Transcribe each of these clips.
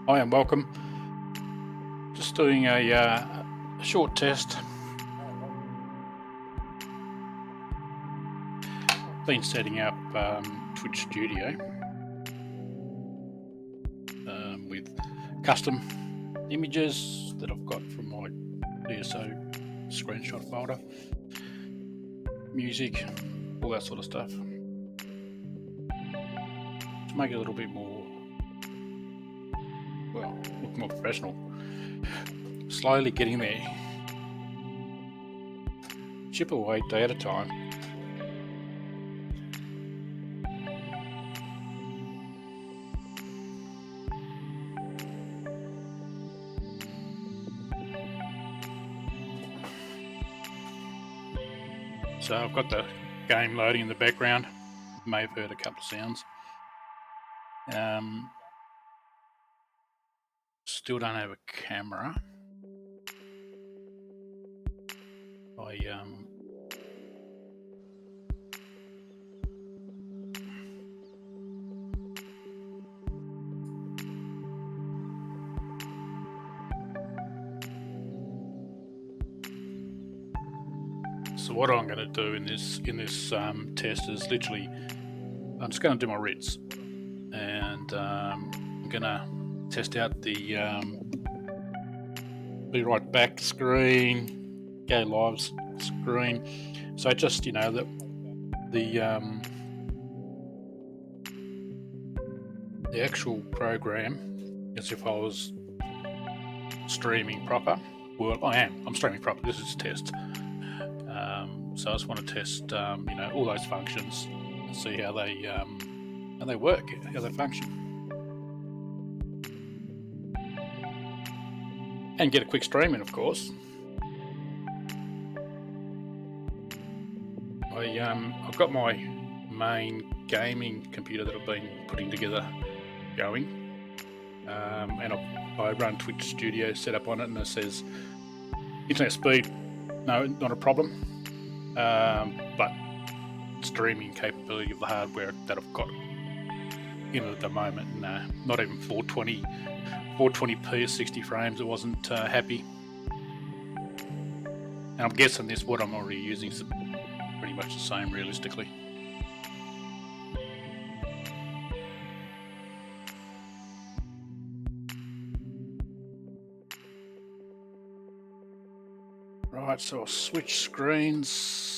Hi and welcome. Just doing a short test. Been setting up Twitch Studio with custom images that I've got from my DSO screenshot folder, music, all that sort of stuff. To make it a little bit more, well, look more professional. Slowly getting there. Chip away day at a time. So I've got the game loading in the background. You may have heard a couple of sounds. Still don't have a camera. So what I'm going to do in this test is literally, I'm just going to do my writs, and I'm going to test out the be right back screen, go live screen. So just the actual program as if I was streaming proper. Well, I'm streaming proper. This is a test. So I just want to test, all those functions and see how they work, how they function, and get a quick stream in, of course. I've got my main gaming computer that I've been putting together going, and I run Twitch Studio set up on it, and it says internet speed, no, not a problem, but streaming capability of the hardware that I've got in it at the moment, not even 420p at 60 frames. It wasn't happy, and I'm guessing what I'm already using is pretty much the same realistically. Right, so I'll switch screens.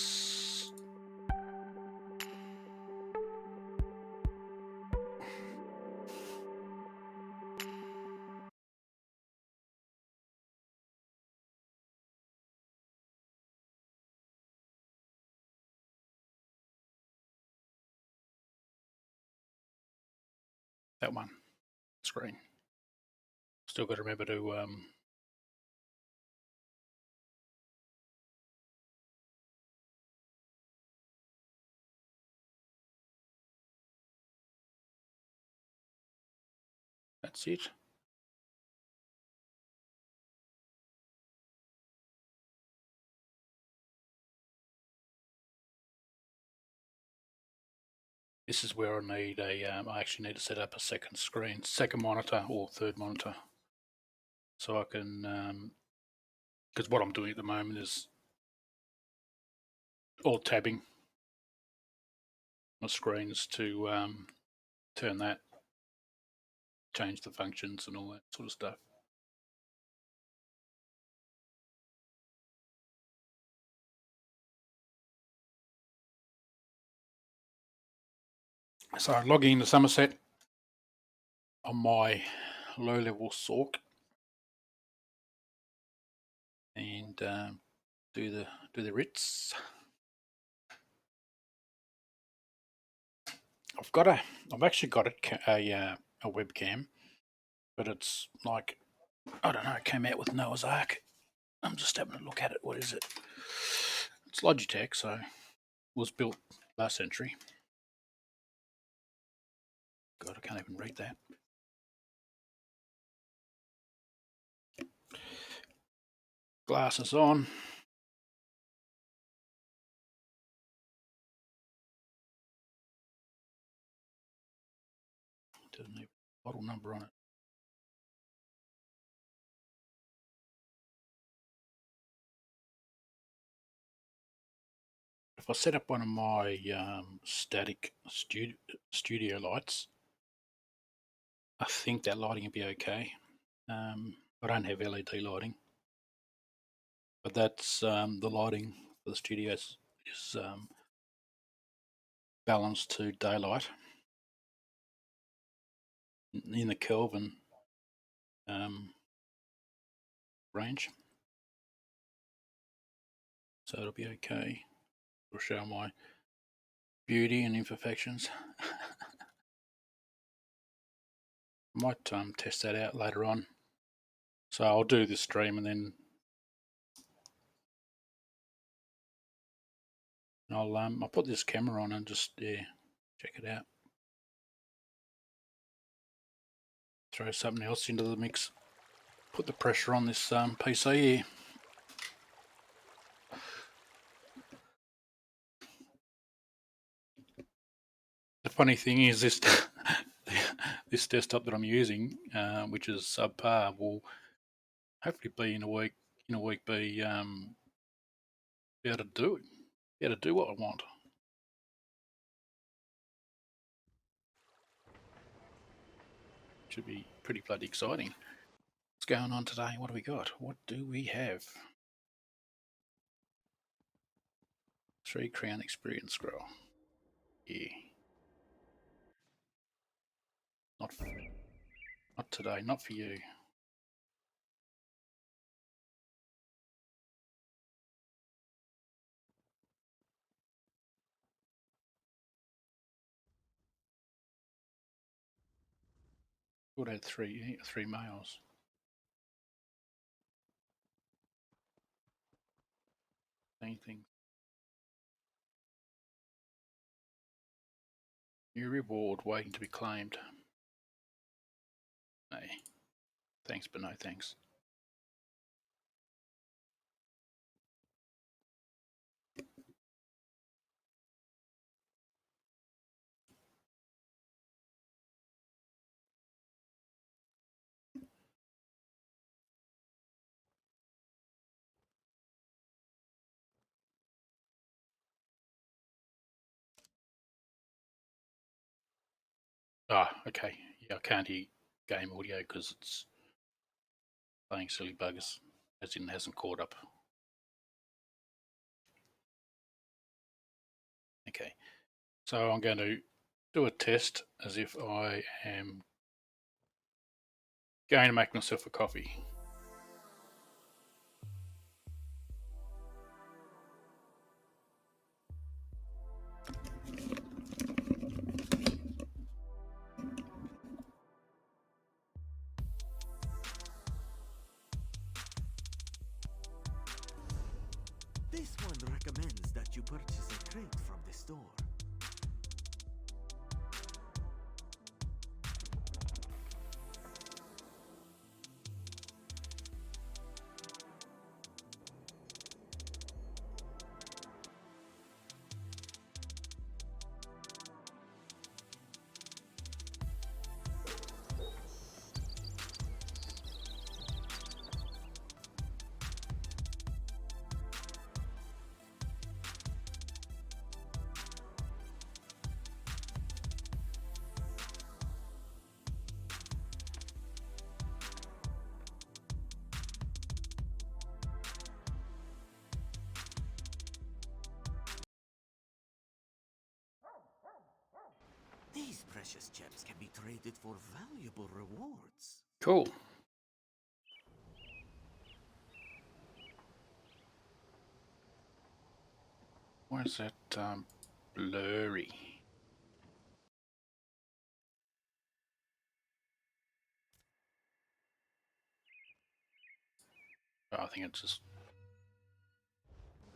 That one screen. Still got to remember to that's it. This is where I need I actually need to set up a second monitor or third monitor, so I can, because what I'm doing at the moment is all tabbing my screens to turn that, change the functions and all that sort of stuff. So I'm logging into Somerset on my low-level Sork and do the writs. I've actually got a webcam, but it's like, I don't know, it came out with Noah's Ark. I'm just having a look at it. What is it? It's Logitech, so it was built last century. God, I can't even read that. Glasses on. Doesn't have a model number on it. if I set up one of my static studio lights, I think that lighting will be okay. I don't have LED lighting, but that's the lighting for the studios is balanced to daylight in the Kelvin range, so it'll be okay. It'll show my beauty and imperfections. Might test that out later on. So I'll do this stream and then I'll put this camera on and just check it out. Throw something else into the mix. Put the pressure on this PC here. The funny thing is this this desktop that I'm using, which is subpar, will hopefully be in a week be able to do it, be able to do what I want. Should be pretty bloody exciting. What's going on today? What do we got? What do we have? 3 crown experience scroll. Yeah. Not today, not for you. Would have had three males. Anything. New reward waiting to be claimed. Hey. Thanks, but no thanks. Ah, okay. Yeah, I can't hear game audio because it's playing silly buggers, as in hasn't caught up. Okay, so I'm going to do a test as if I am going to make myself a coffee. This one recommends that you purchase a crate from the store. These precious gems can be traded for valuable rewards. Cool. Why is that blurry? Oh, I think it's just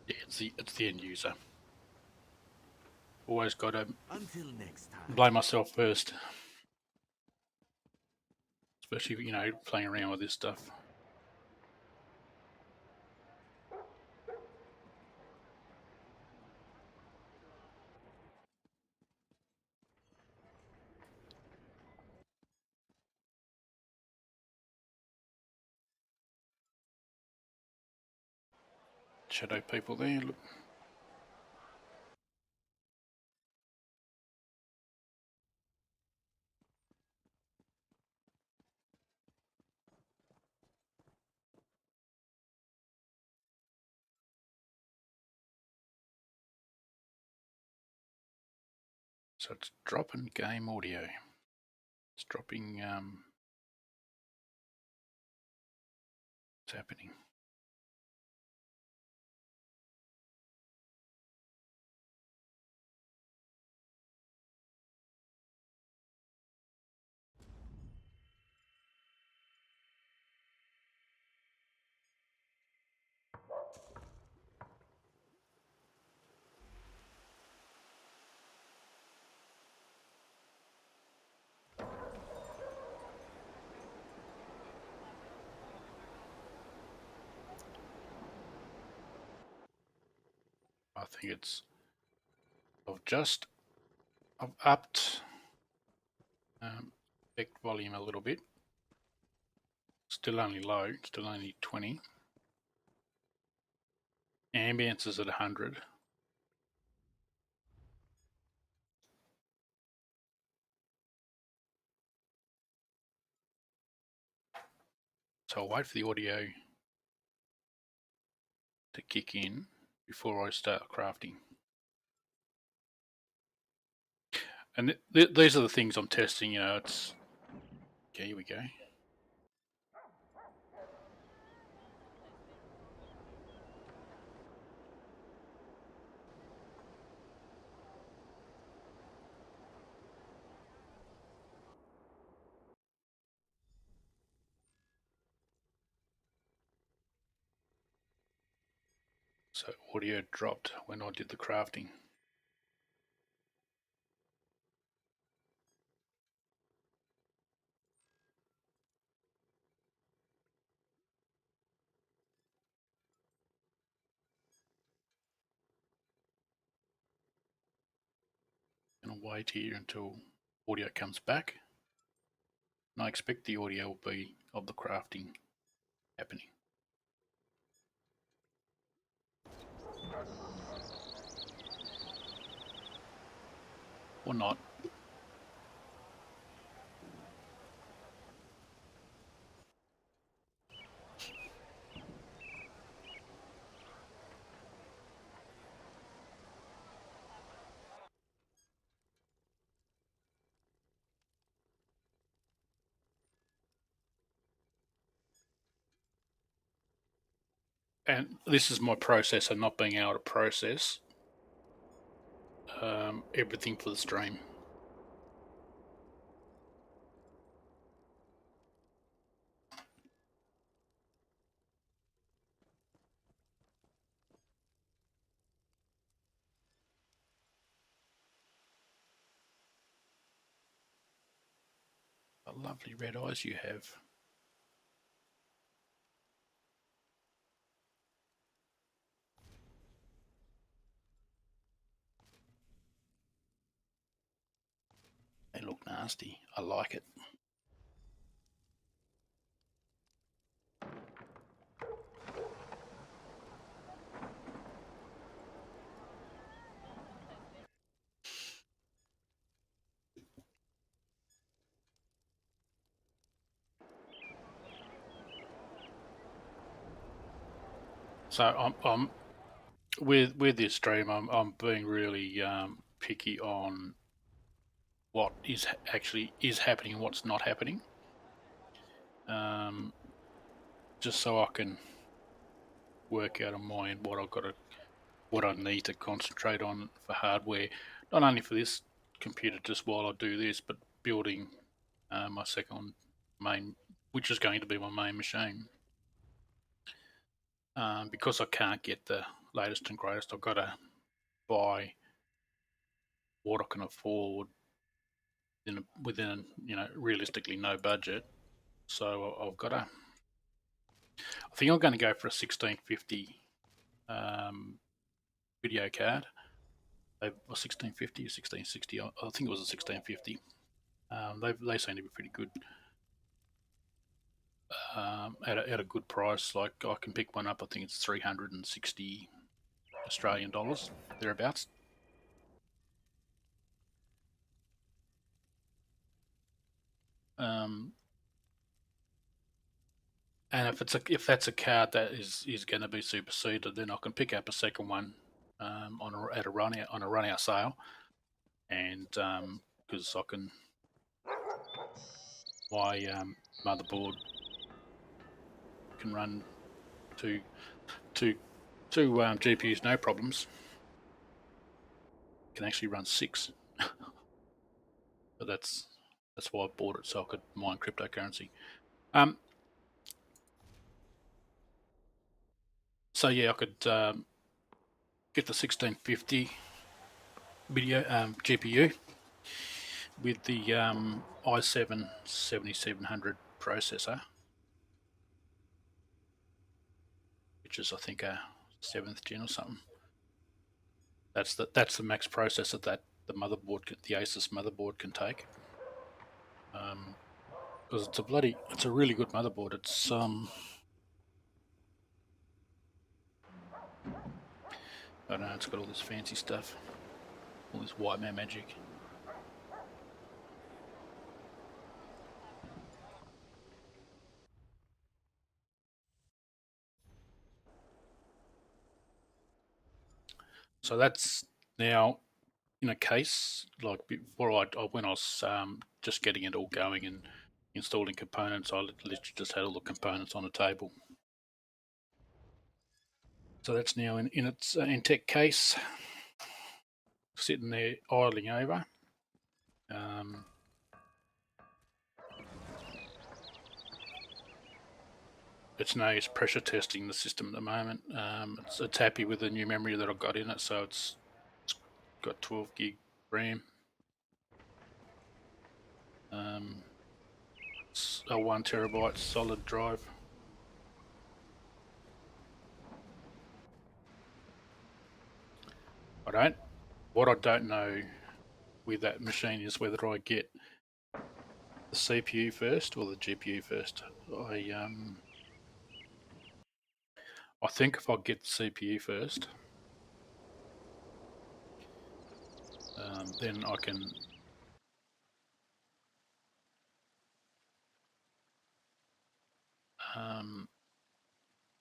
it's the end user. Always got to Until next time. blame myself first, especially playing around with this stuff. Shadow people there. Look. So it's dropping game audio. It's dropping. What's happening? I think it's. I've upped effect volume a little bit. Still only low. Still only 20. Ambience is at 100. So I'll wait for the audio to kick in before I start crafting. And these are the things I'm testing, it's... Okay, here we go. So audio dropped when I did the crafting. And I'll wait here until audio comes back. And I expect the audio will be of the crafting happening. Or not. And this is my processor not being able to process everything for the stream. What lovely red eyes you have. They look nasty. I like it. So I'm with this stream, I'm being really picky on what is actually happening and what's not happening. Just so I can work out on my end what I need to concentrate on for hardware, not only for this computer just while I do this, but building my second main, which is going to be my main machine. Because I can't get the latest and greatest, I've got to buy what I can afford within realistically no budget. So I've got to. I think I'm going to go for a 1650 video card. A 1650 or 1660. I think it was a 1650. They seem to be pretty good at a good price. Like I can pick one up. I think it's 360 Australian dollars thereabouts. And if that's a card that is going to be superseded, then I can pick up a second one at a run out sale, and because I can, my motherboard can run two GPUs no problems. Can actually run 6. So that's why I bought it, so I could mine cryptocurrency. So yeah, I could get the 1650 video GPU with the i7 7700 processor, which is I think a 7th gen or something. That's the max processor that the Asus motherboard can take. Because it's a really good motherboard. It's I don't know, it's got all this fancy stuff, all this white man magic. So that's now in a case. Like before, when I was just getting it all going and installing components, I literally just had all the components on a table. So that's now in its Intech case, sitting there idling over. It's no use pressure testing the system at the moment. It's happy with the new memory that I've got in it, so it's got 12 gig RAM. It's a 1 terabyte solid drive. What I don't know with that machine is whether I get the CPU first or the GPU first. I think if I get the CPU first, then I can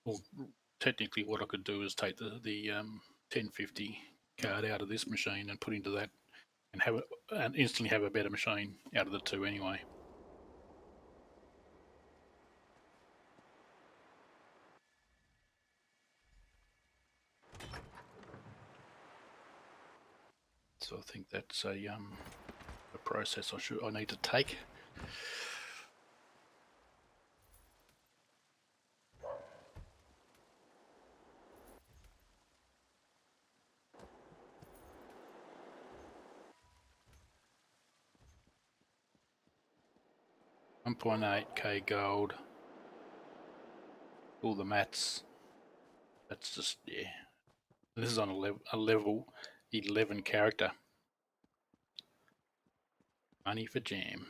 well, technically what I could do is take the 1050 card out of this machine and put into that, and instantly have a better machine out of the two anyway. So I think that's a process I need to take. $1.8K gold. All the mats. That's just, yeah. This is on a level 11 character. Money for jam.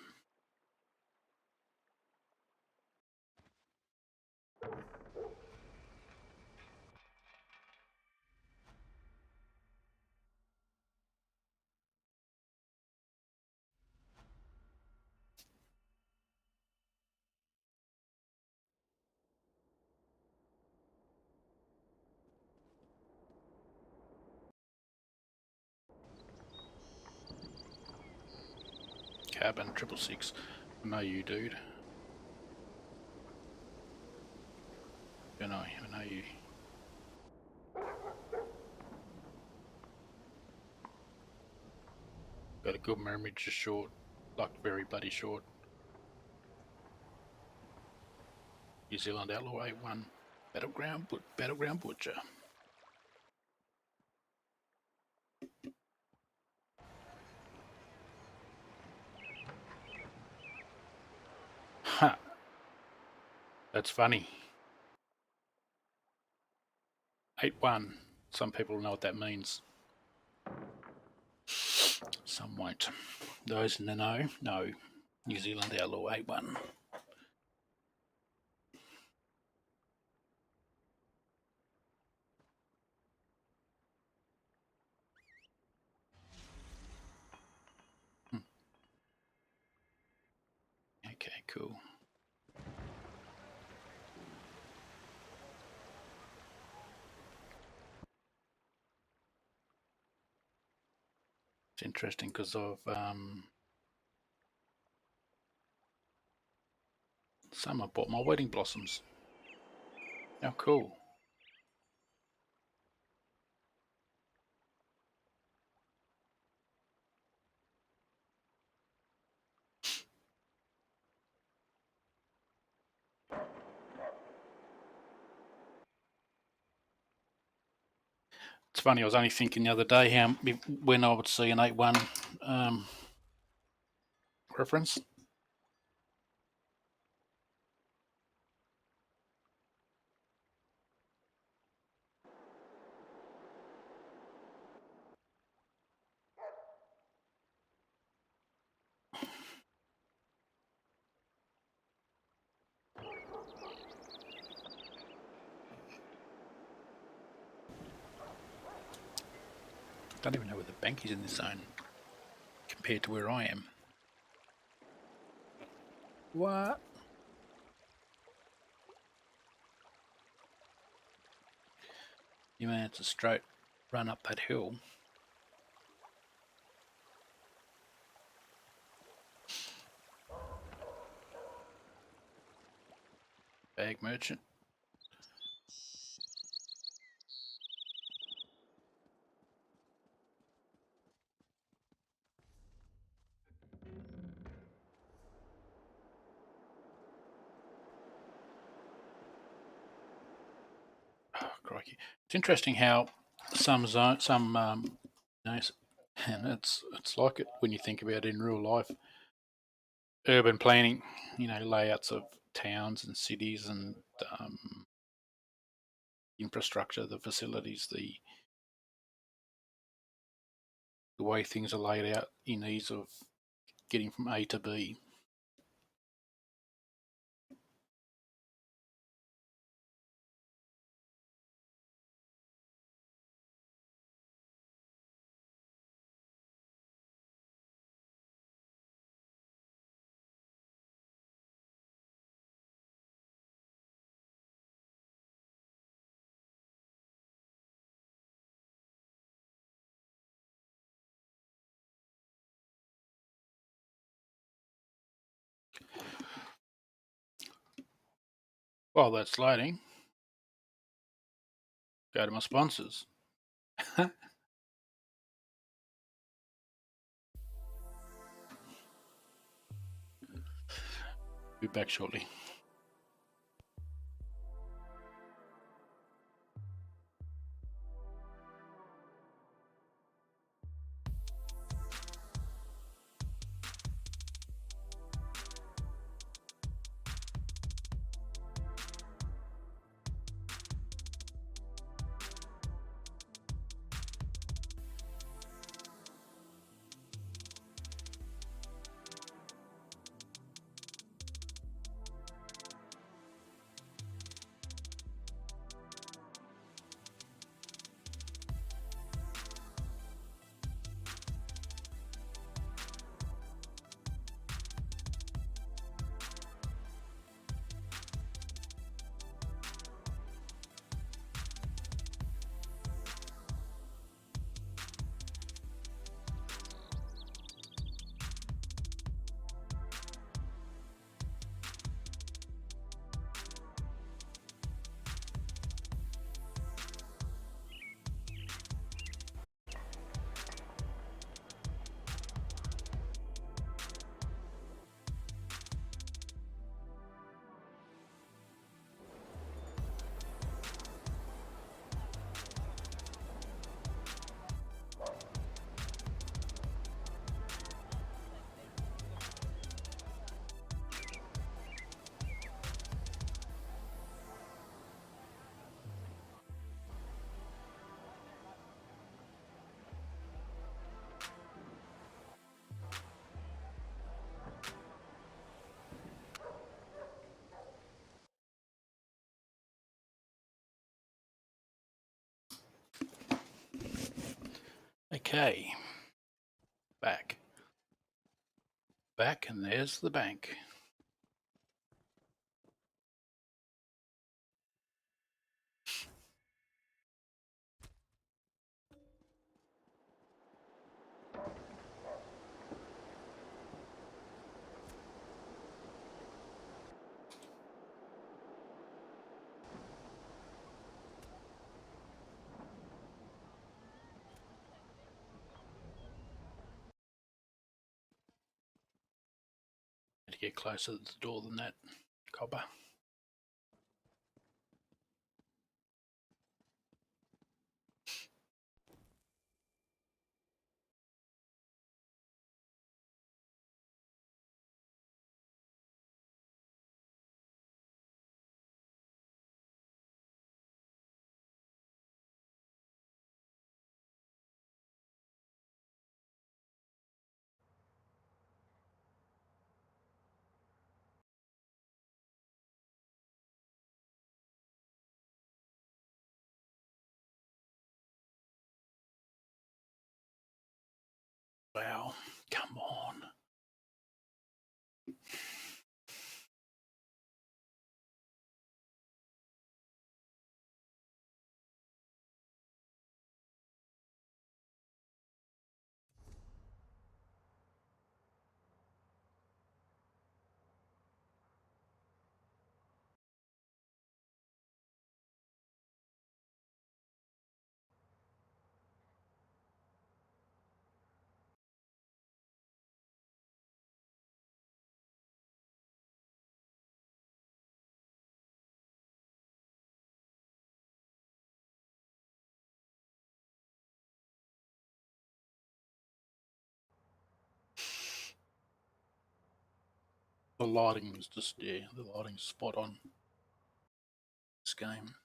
Carbon 666. I know you, dude. I know you. Got a good memory, just short. Like very bloody short. New Zealand Outlaw A1. Battleground Butcher. Ha! That's funny. 8-1. Some people know what that means. Some won't. Those in the know, no. New Zealand Outlaw 8-1. Okay, cool. It's interesting because of some I bought my wedding blossoms. How cool. It's funny, I was only thinking the other day how when I would see an 8-1 reference. I don't even know where the bank is in this zone compared to where I am. What? You mean it's a straight run up that hill? Bag merchant. Oh, crikey. It's interesting how some and it's like it when you think about it in real life. Urban planning, layouts of towns and cities and infrastructure, the facilities, the way things are laid out in ease of getting from A to B. While that's loading, go to my sponsors. Be back shortly. Okay, back, and there's the bank. get closer to the door than that, copper. Wow, come on. The lighting was just, yeah, the lighting's spot on this game.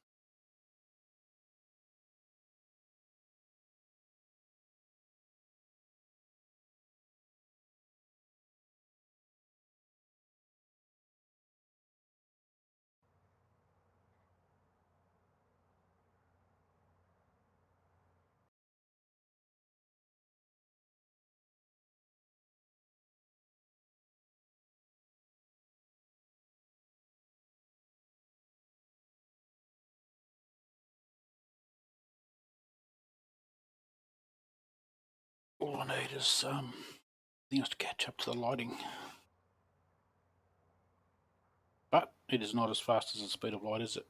All I need is things to catch up to the lighting. But it is not as fast as the speed of light, is it?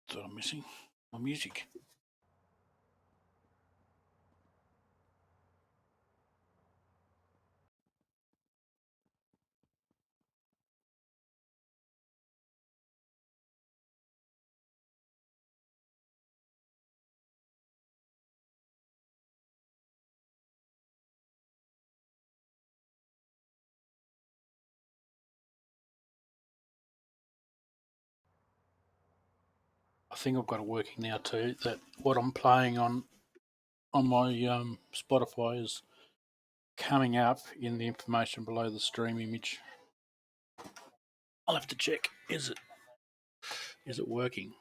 That's what I'm missing. My music. I think I've got it working now too, that what I'm playing on my Spotify is coming up in the information below the stream image. I'll have to check. Is it working?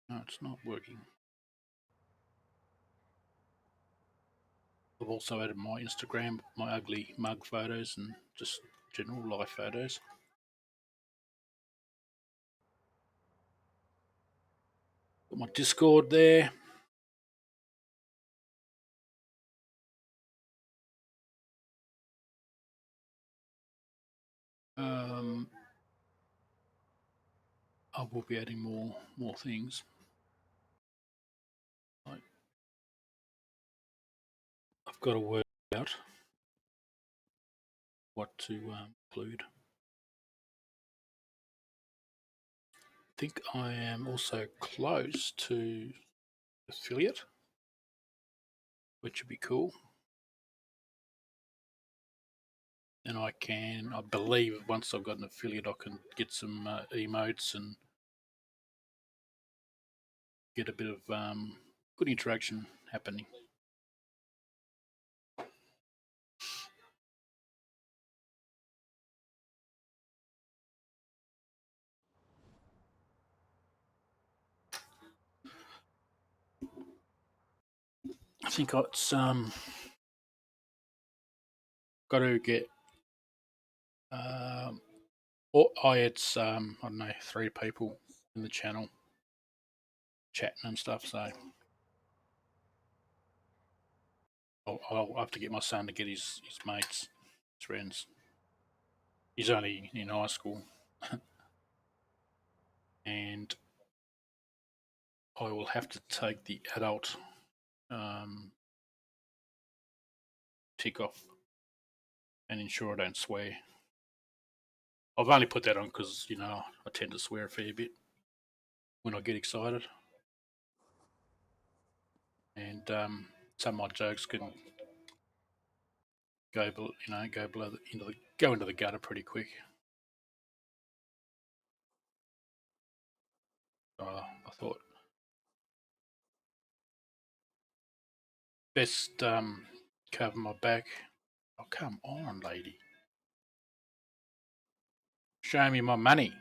No, it's not working. I've also added my Instagram, my ugly mug photos, and just general life photos. Got my Discord there. I will be adding more things. I've got to work out what to include. I think I am also close to affiliate, which would be cool. And I believe once I've got an affiliate, I can get some emotes and get a bit of good interaction happening. I think it's got to get Or it's I don't know, 3 people in the channel chatting and stuff. So I'll have to get my son to get his mates, his friends. He's only in high school, and I will have to take the adult tick off and ensure I don't swear. I've only put that on because I tend to swear a fair bit when I get excited, and some of my jokes can go go into the gutter pretty quick. I thought best cover my back. Oh, come on, lady. Show me my money.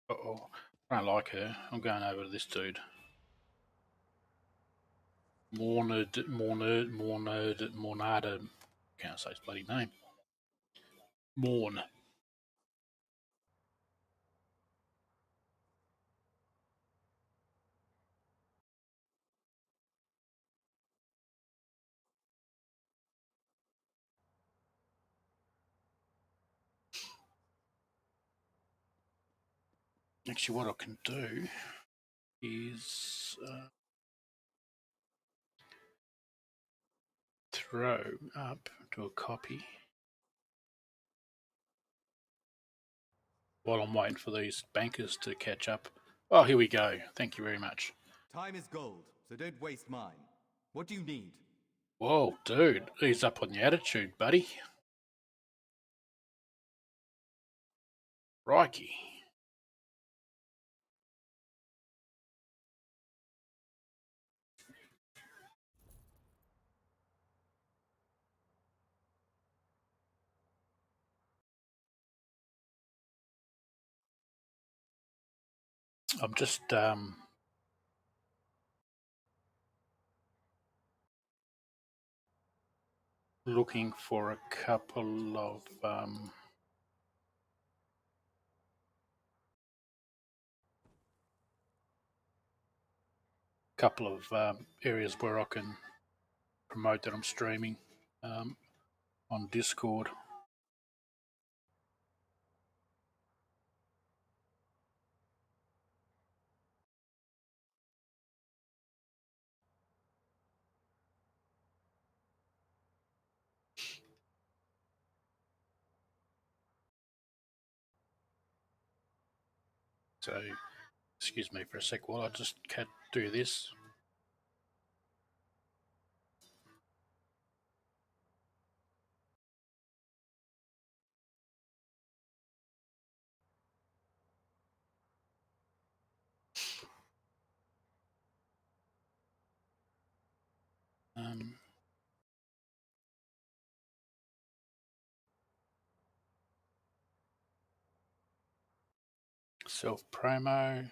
Uh-oh. I don't like her. I'm going over to this dude. Mornada. Can't say his bloody name. Morn. Actually, what I can do is throw up to a copy while I'm waiting for these bankers to catch up. Oh, here we go. Thank you very much. Time is gold, so don't waste mine. What do you need? Whoa, dude. Ease up on the attitude, buddy. Crikey. I'm just looking for a couple of areas where I can promote that I'm streaming on Discord. So, excuse me for a sec while I just can't do this. Self promo.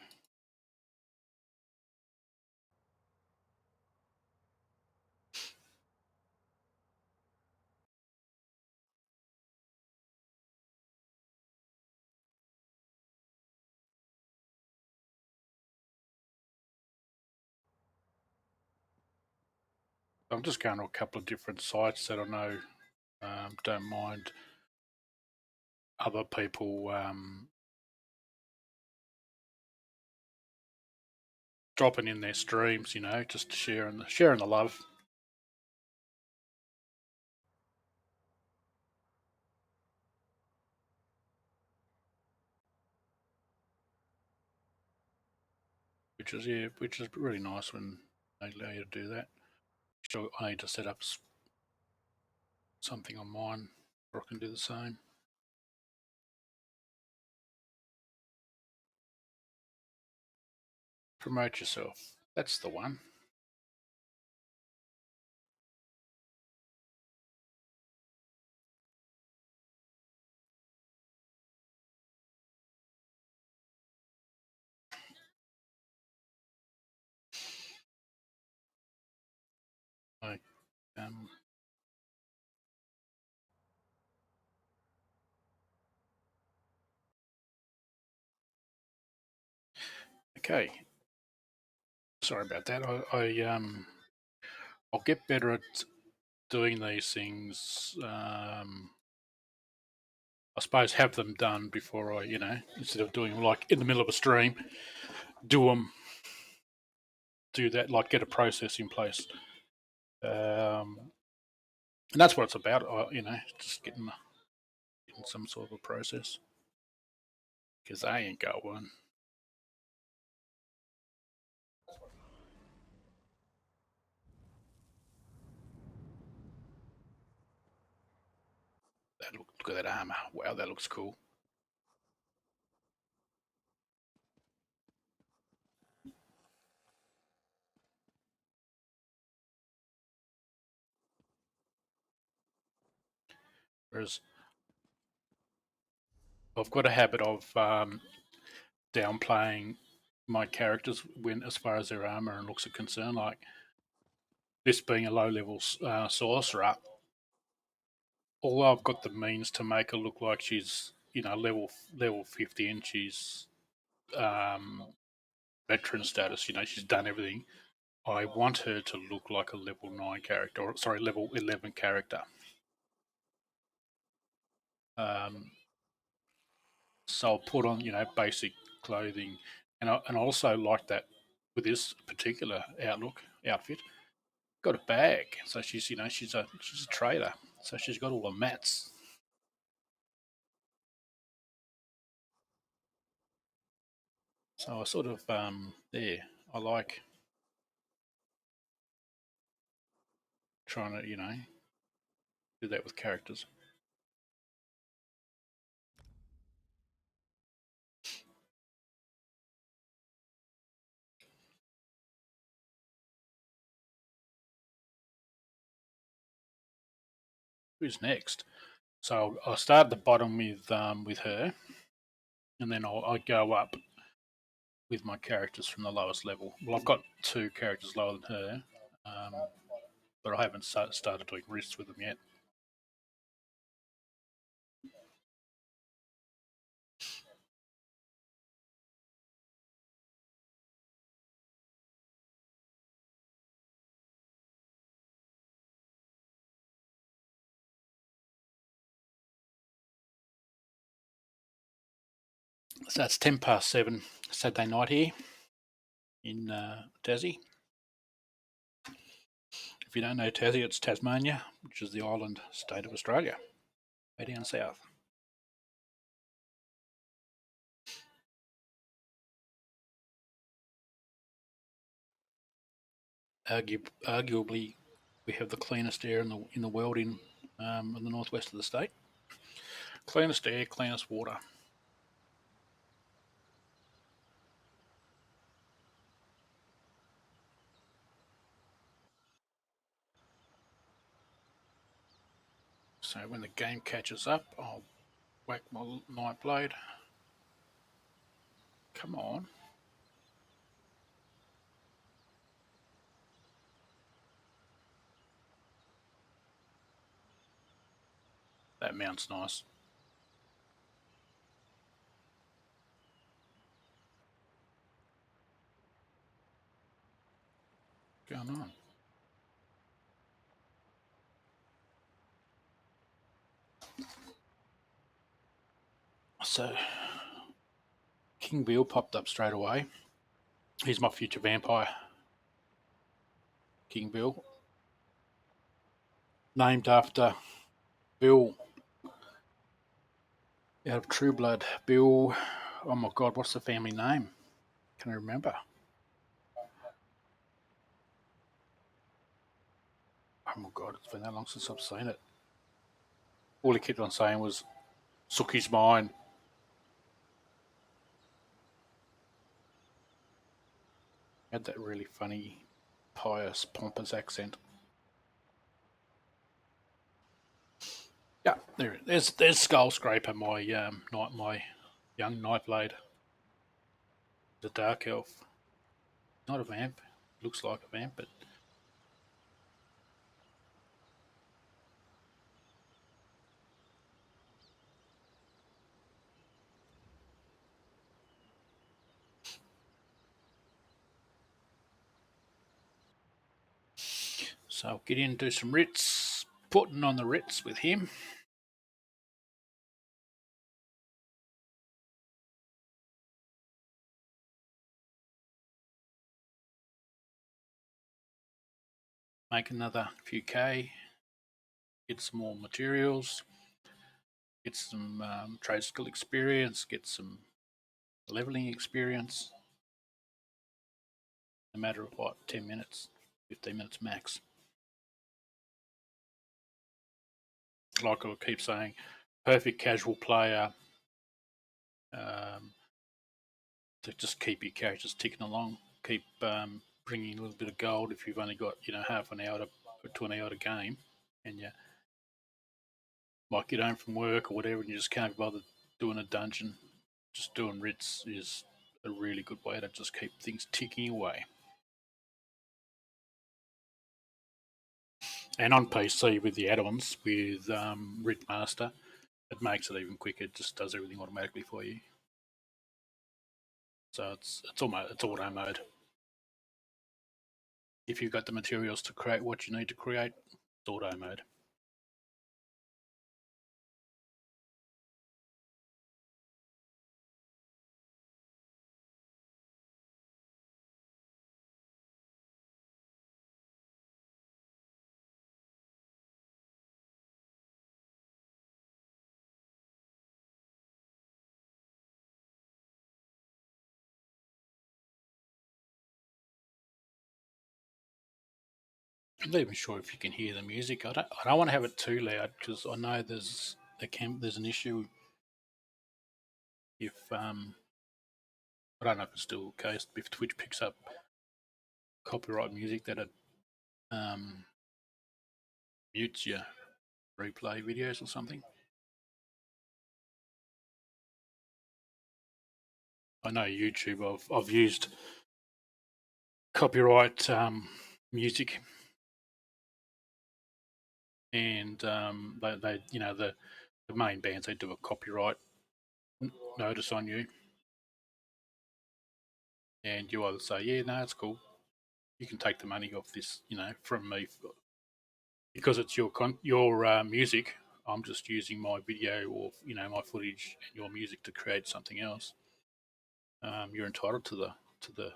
I'm just going to a couple of different sites that I know don't mind other people dropping in their streams, just sharing the love. Which is really nice when they allow you to do that. So I need to set up something on mine where I can do the same. Promote yourself. That's the one. Okay. Sorry about that. I'll get better at doing these things. I suppose have them done before I, instead of doing them like in the middle of a stream, do that, like get a process in place. And that's what it's about, just getting some sort of a process. Because I ain't got one. Look at that armor. Wow, that looks cool. Whereas I've got a habit of downplaying my characters when, as far as their armor and looks are concerned. Like this being a low-level sorcerer, although I've got the means to make her look like she's level 50 and she's veteran status. She's done everything. I want her to look like a level 9 character, or sorry, level 11 character. So I'll put on, basic clothing, and I also like that with this particular outfit. Got a bag, so she's she's a trader, so she's got all the mats. So I sort of I like trying to do that with characters. Who's next? So I'll start at the bottom with her, and then I go up with my characters from the lowest level. Well, I've got 2 characters lower than her, but I haven't started doing risks with them yet. So it's 7:10 Saturday night here in Tassie. If you don't know Tassie, it's Tasmania, which is the island state of Australia, way down south. Arguably, we have the cleanest air in the world in the northwest of the state. Cleanest air, cleanest water. So when the game catches up, I'll whack my night blade. Come on. That mount's nice. What's going on? So King Bill popped up straight away. He's my future vampire. King Bill. Named after Bill out of True Blood. Bill, oh my God, what's the family name? Can I remember? Oh my God, it's been that long since I've seen it. All he kept on saying was, Suki's mine. Had that really funny, pious, pompous accent. Yeah, there's Skullscraper, my my young Nightblade. The dark elf. Not a vamp. Looks like a vamp, but So I'll get in and do some writs, putting on the writs with him. Make another few K, get some more materials, get some trade skill experience, get some leveling experience. No matter of what, 10 minutes, 15 minutes max. Like I keep saying, perfect casual player to just keep your characters ticking along, keep bringing a little bit of gold if you've only got half an hour to an hour to game, and you might get home from work or whatever, and you just can't bother doing a dungeon. Just doing writs is a really good way to just keep things ticking away. And on PC with the add-ons with Writ Master, it makes it even quicker. It just does everything automatically for you. So it's auto mode. If you've got the materials to create what you need to create, it's auto mode. I'm not even sure if you can hear the music. I don't want to have it too loud because I know there's an issue if I don't know if it's still the case if Twitch picks up copyright music that it mutes your replay videos or something. I know YouTube. I've used copyright music, and they the main bands, they do a copyright notice on you, and you either say, yeah, no, it's cool, you can take the money off this, from me, because it's your music. I'm just using my video or my footage and your music to create something else. You're entitled to the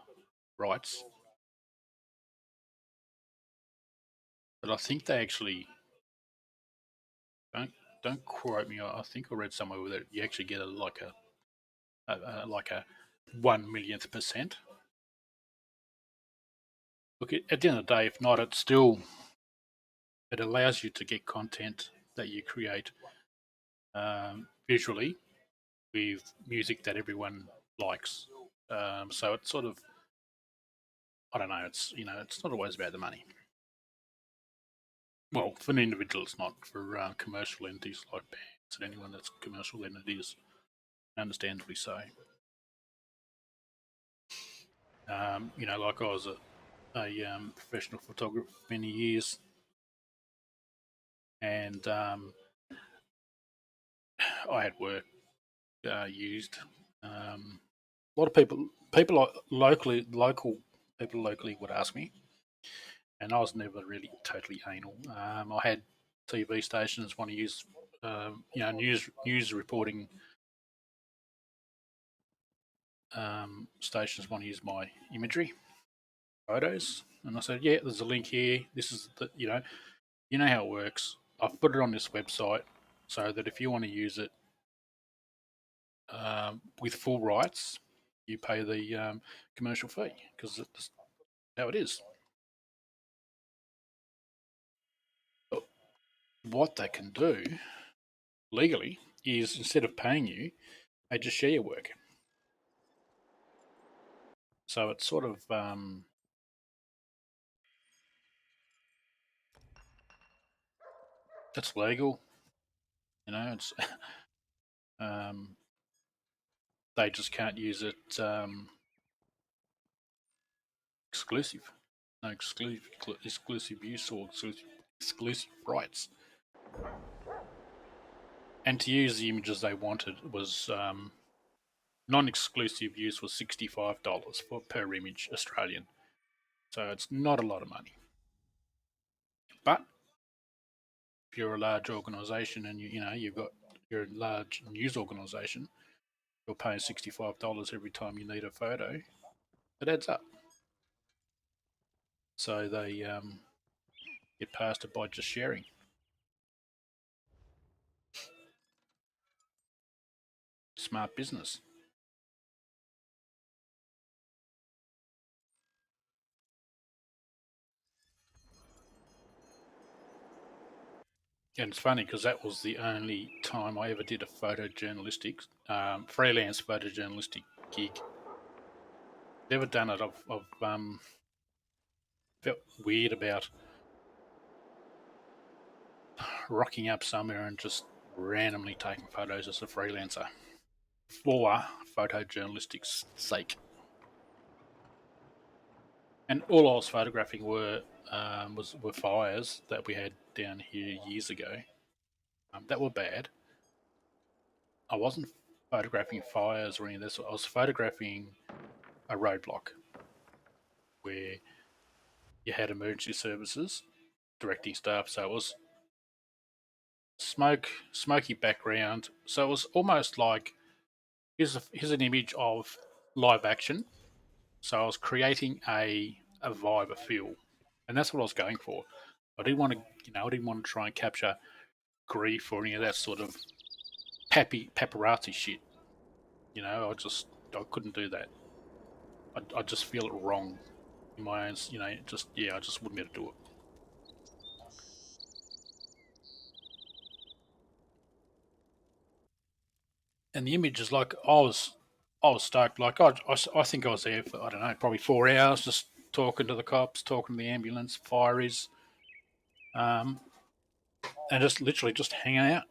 rights, but I think they actually don't quote me. I think I read somewhere that you actually get like a 1 millionth percent. Look, at the end of the day, if not, it allows you to get content that you create visually with music that everyone likes. So it's sort of, I don't know. It's not always about the money. Well, for an individual, it's not. For commercial entities like bands and anyone that's commercial entities, understandably so. Like I was a professional photographer for many years, and I had work used. A lot of people local people locally would ask me, and I was never really totally anal. I had TV stations want to use, news reporting stations want to use my imagery, photos, and I said, yeah, there's a link here. This is you know how it works. I've put it on this website so that if you want to use it with full rights, you pay the commercial fee because it's how it is. But what they can do legally is instead of paying you, they just share your work. So it's sort of it's legal, It's they just can't use it exclusive. No exclusive use or exclusive rights. And to use the images they wanted was non-exclusive use was $65 per image Australian. So it's not a lot of money. But if you're a large organisation and you're a large news organisation, you're paying $65 every time you need a photo. It adds up. So they get past it by just sharing. Smart business. And it's funny because that was the only time I ever did a photojournalistic, freelance photojournalistic gig. Never done it. I've felt weird about rocking up somewhere and just randomly taking photos as a freelancer for photojournalistic's sake. And all I was photographing were fires that we had down here years ago that were bad. I wasn't photographing fires or any of this. I was photographing a roadblock where you had emergency services directing staff. So it was smoky background. So it was almost like here's an image of live action. So I was creating a vibe, a feel, and that's what I was going for. I didn't want to, I didn't want to try and capture grief or any of that sort of paparazzi shit. I couldn't do that. I just feel it wrong in my own, I just wouldn't be able to do it. And the image is like I was stoked. Like I think I was there for, I don't know, probably 4 hours, just talking to the cops, talking to the ambulance, fireys, um, and just literally just hanging out.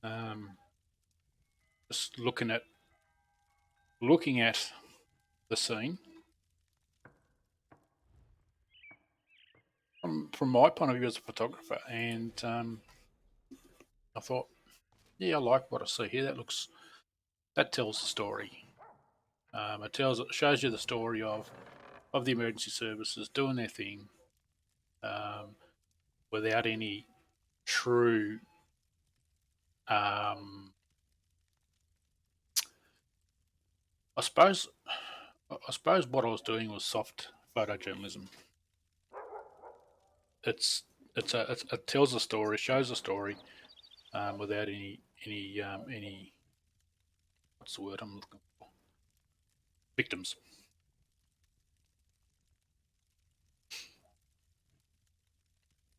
Um, just looking at the scene from my point of view as a photographer, and I thought, yeah, I like what I see here. That tells the story. It shows you the story of the emergency services doing their thing, um, without any true I suppose what I was doing was soft photojournalism. It's it tells a story, shows a story, without any what's the word I'm looking for, victims.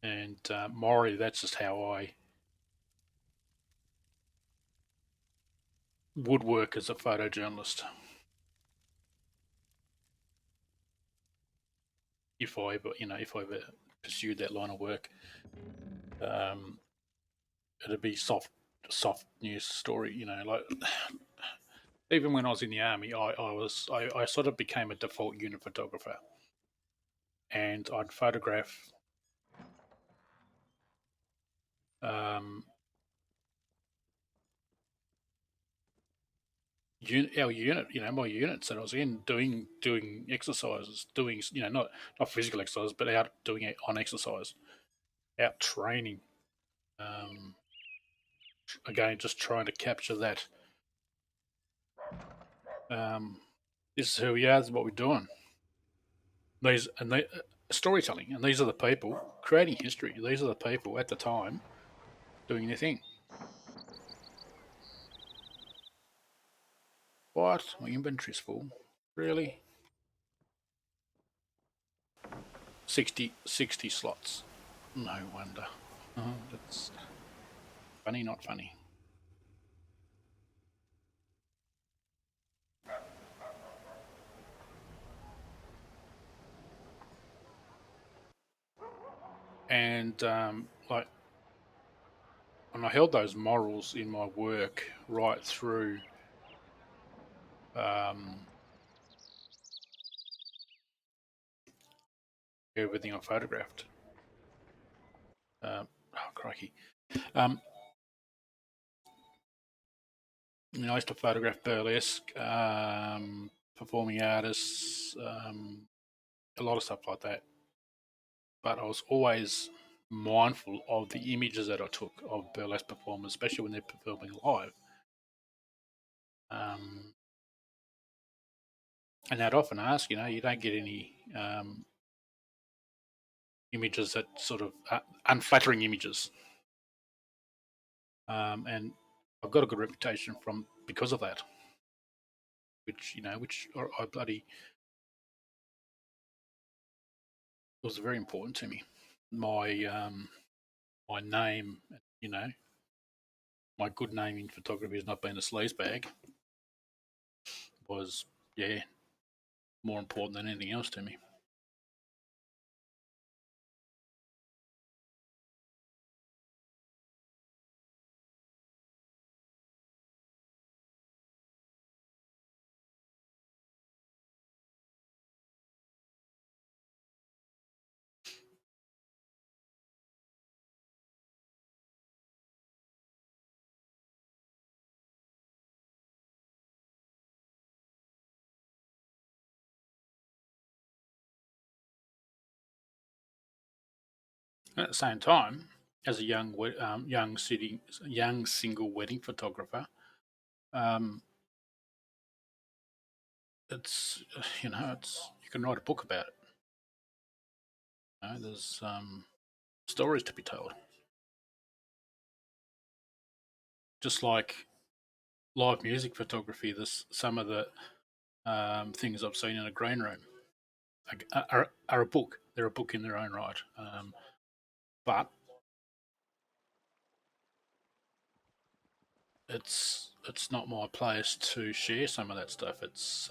And morally, that's just how I would work as a photojournalist if I ever pursued that line of work. Um, it'd be soft news story, like even when I was in the army, I sort of became a default unit photographer, and I'd photograph um, our unit, my units that I was in, doing exercises, doing not physical exercise, but out doing it on exercise, out training. Um, Again, just trying to capture that. This is who we are. This is what we're doing. Storytelling, and these are the people creating history. These are the people at the time doing their thing. What? My inventory's full. Really? 60 slots. No wonder. That's funny, not funny. And like, and I held those morals in my work right through everything I photographed. Oh, crikey. Um, I used to photograph burlesque, performing artists, a lot of stuff like that. But I was always mindful of the images that I took of burlesque performers, especially when they're performing live. Um, and I'd often ask, you don't get any images that sort of unflattering images, and I've got a good reputation from because of that, which I bloody was very important to me. My name, you know, my good name in photography has not been a sleazebag, was more important than anything else to me. At the same time, as a young single wedding photographer, um, it's it's you can write a book about it. There's stories to be told, just like live music photography. There's some of the things I've seen in a green room are a book. They're a book in their own right. But it's not my place to share some of that stuff. It's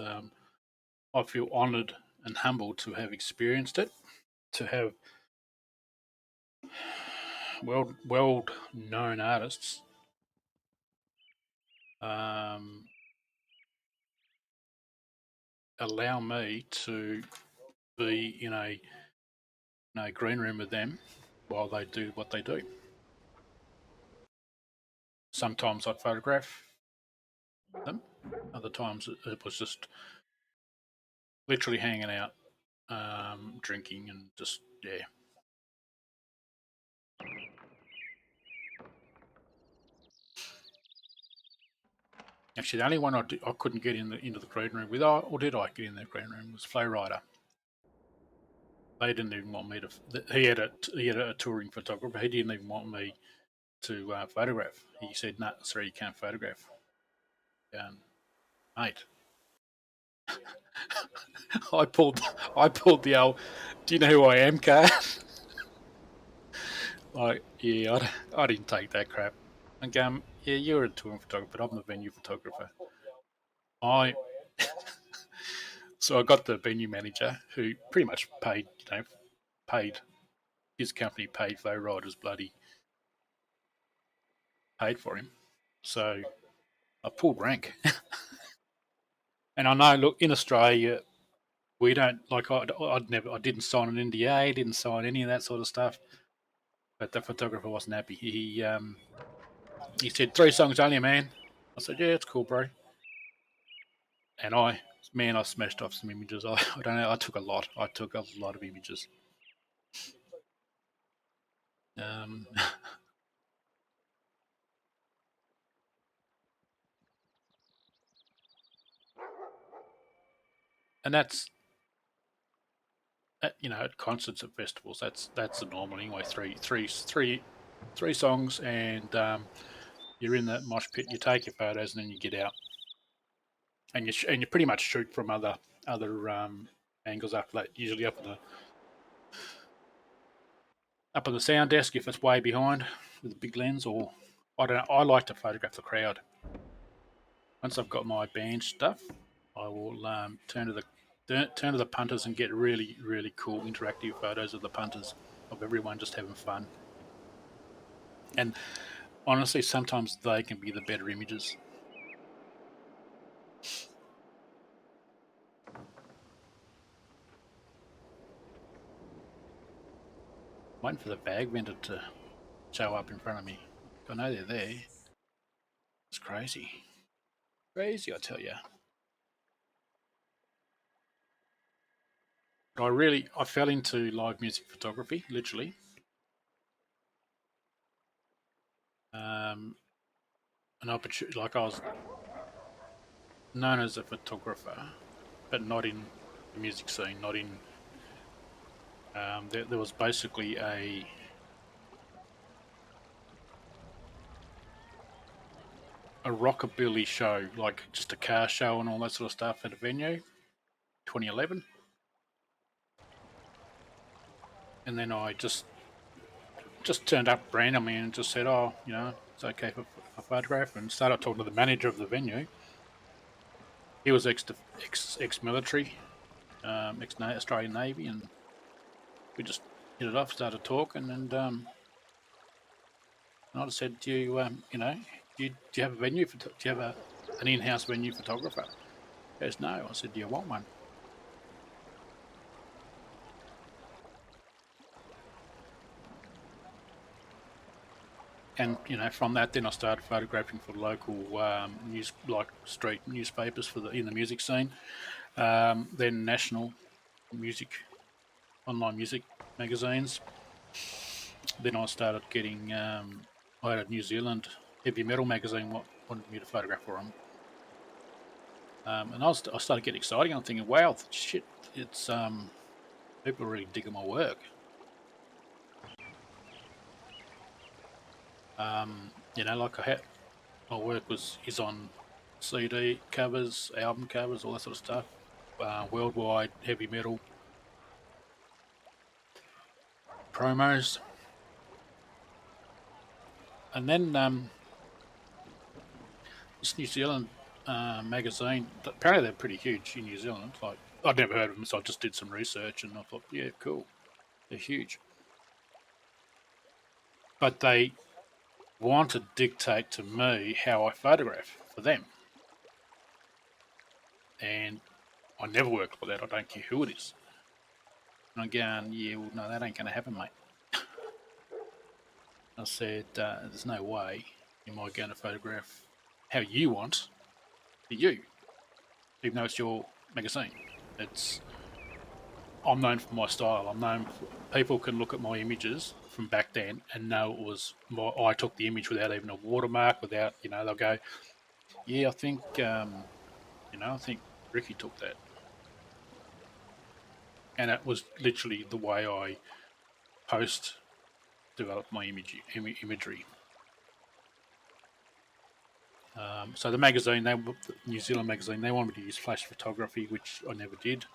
I feel honoured and humbled to have experienced it, to have well known artists um, allow me to be in a green room with them while they do what they do. Sometimes I'd photograph them. Other times it was just literally hanging out, drinking, and just Actually, the only one I couldn't get into the green room with, or did I get in the green room, was Flow Rider. They didn't even want me to. He had a touring photographer. He didn't even want me to photograph. He said, "No, sorry, you can't photograph." Mate, I pulled the old. Do you know who I am, card? Like, yeah, I didn't take that crap. And yeah, you're a touring photographer, but I'm the venue photographer. I So I got the venue manager who pretty much paid his company paid Flow Riders bloody paid for him. So I pulled rank. And I know, look, in Australia, we don't like. I didn't sign an NDA, didn't sign any of that sort of stuff. But the photographer wasn't happy. He said 3 songs only, man. I said, yeah, it's cool, bro. And I smashed off some images. I don't know. I took a lot. I took a lot of images. Um, and that's at concerts at festivals. That's the normal anyway. Three songs, and you're in that mosh pit. You take your photos, and then you get out, and you pretty much shoot from other angles after that. Usually up on the sound desk if it's way behind with a big lens, or I don't know. I like to photograph the crowd. Once I've got my band stuff, I will turn to the punters and get really really cool interactive photos of the punters, of everyone just having fun. And honestly, sometimes they can be the better images. Waiting for the bag vendor to show up in front of me. I know they're there. It's crazy. Crazy, I tell you. I fell into live music photography, literally. An opportunity, like I was known as a photographer, but not in the music scene, not in. There was basically a rockabilly show, like just a car show and all that sort of stuff at a venue, 2011. And then I just turned up randomly and just said, "Oh, it's okay for a photograph," and started talking to the manager of the venue. He was ex-military, ex-Australian Navy, and we just hit it off, started talking, and I just said, "Do you, do you have a venue? Do you have an in-house venue photographer?" He goes, "No." I said, "Do you want one?" And from that, then I started photographing for local street newspapers in the music scene. Then national music, online music magazines. Then I started getting. I had a New Zealand heavy metal magazine wanted me to photograph for them. And I started getting excited. I'm thinking, wow, shit, it's people are really digging my work. Like my work is on CD covers, album covers, all that sort of stuff. Worldwide heavy metal promos, and then this New Zealand magazine. Apparently, they're pretty huge in New Zealand. Like I'd never heard of them, so I just did some research, and I thought, yeah, cool, they're huge. But they want to dictate to me how I photograph for them, and I never work like that. I don't care who it is. And I'm going, yeah, well, no, that ain't going to happen, mate. I said, there's no way am I going to photograph how you want for you, even though it's your magazine. I'm known for my style. People can look at my images from back then and know it was I took the image without even a watermark, without, they'll go, yeah, I think, I think Ricky took that. And it was literally the way I developed my imagery. So the magazine, the New Zealand magazine, they wanted me to use flash photography, which I never did.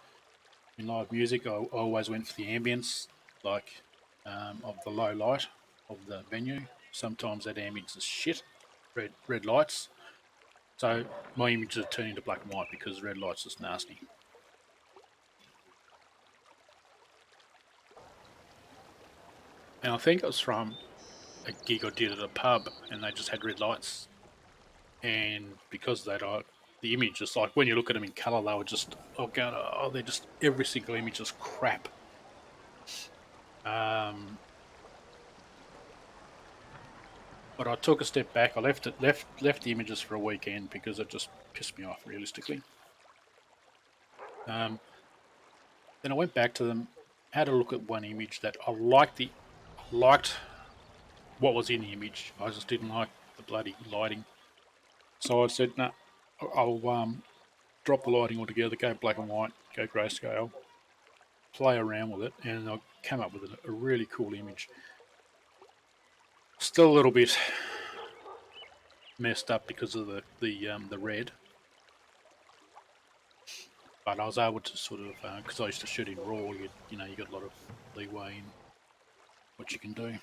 In live music, I always went for the ambience, like of the low light of the venue. Sometimes that ambience is shit, red lights. So my images turn into black and white because red lights is nasty. And I think it was from a gig I did at a pub, and they just had red lights. And because of that, the image is like when you look at them in colour, they were just they're just every single image is crap. But I took a step back. I left the images for a weekend because it just pissed me off realistically. Then I went back to them, had a look at one image that I liked what was in the image. I just didn't like the bloody lighting. So I said, no, I'll drop the lighting altogether, go black and white, go grayscale, play around with it, and I came up with a really cool image. Still a little bit messed up because of the red, but I was able to sort of because I used to shoot in RAW. You got a lot of leeway in what you can do.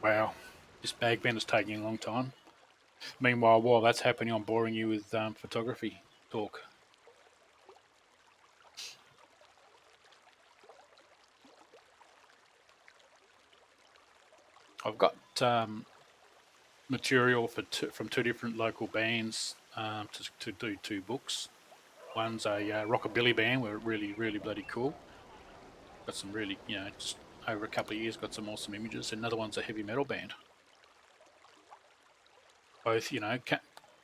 Wow, this bag bend is taking a long time. Meanwhile, while that's happening, I'm boring you with photography talk. I've got material from two different local bands to do two books. One's a rockabilly band, where really, really bloody cool. Got some really, just over a couple of years, got some awesome images. Another one's a heavy metal band. Both,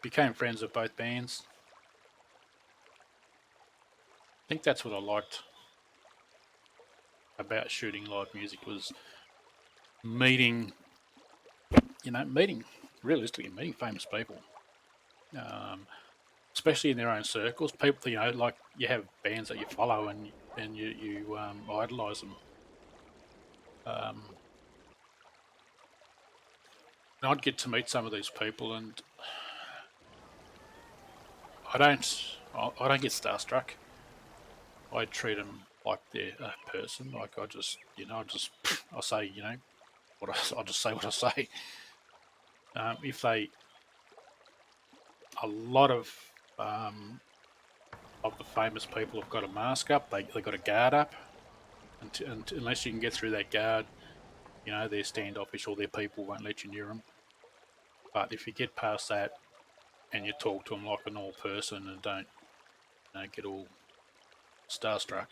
became friends of both bands. I think that's what I liked about shooting live music was meeting, realistically, meeting famous people, especially in their own circles. People, like you have bands that you follow and you idolize them. And I'd get to meet some of these people, and I don't get starstruck. I treat them like they're a person. Like I just, I say, I'll just say what I say. If they, a lot of the famous people have got a mask up, they got a guard up, and unless you can get through that guard, they're standoffish or their people won't let you near them. But if you get past that and you talk to them like a normal person and don't get all starstruck,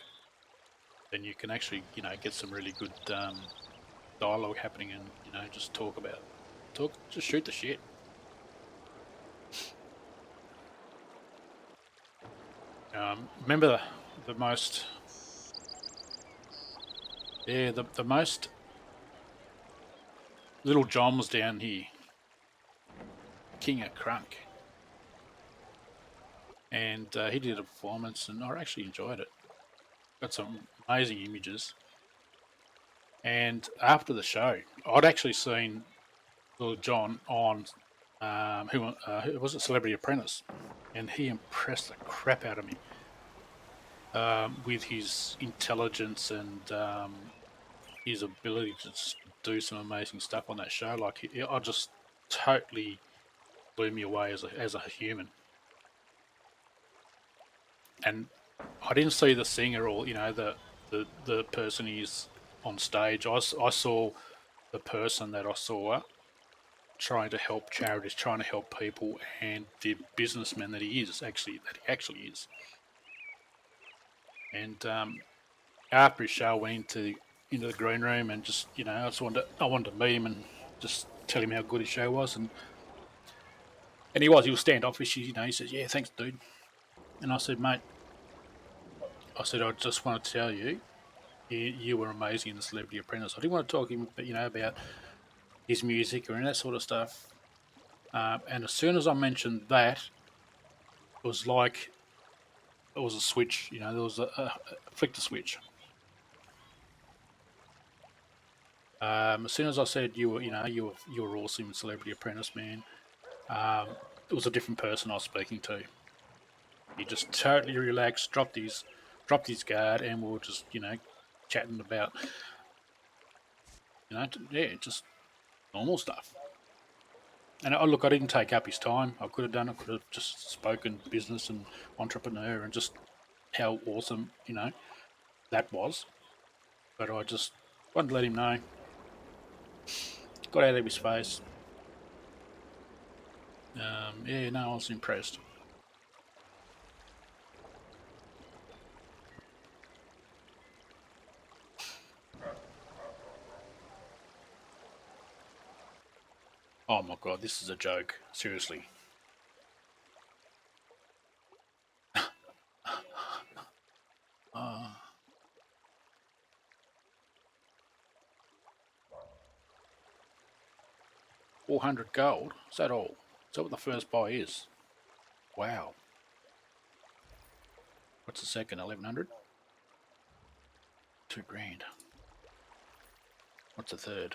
then you can actually get some really good dialogue happening and just just shoot the shit. Remember the most the most Little John was down here, King of Crunk, and he did a performance and I actually enjoyed it. Got some amazing images. And after the show, I'd actually seen Little John on who was it, Celebrity Apprentice, and he impressed the crap out of me with his intelligence and his ability to just do some amazing stuff on that show. Like I just totally blew me away as a human. And I didn't see the singer or the person he's on stage. I saw the person that I saw trying to help charities, trying to help people, and the businessman that he actually is. And after his show, I went into the green room and just I wanted to meet him and just tell him how good his show was, and he was standoffish. He says, "Yeah, thanks, dude." And I said, "Mate," I said, "I just want to tell you, you were amazing in the Celebrity Apprentice." I didn't want to talk to him, about his music or any of that sort of stuff. And as soon as I mentioned that, it was like it was a switch. There was a flicked a switch. As soon as I said you were awesome in Celebrity Apprentice, man, it was a different person I was speaking to. He just totally relaxed, dropped his guard, and we were just chatting about just normal stuff. And look, I didn't take up his time. I could have done it. Could have just spoken business and entrepreneur and just how awesome that was. But I just wanted to let him know. Got out of his face. I was impressed. Oh my god, this is a joke. Seriously. uh, 400 gold? Is that all? Is that what the first buy is? Wow. What's the second? 1100? 2 grand. What's the third?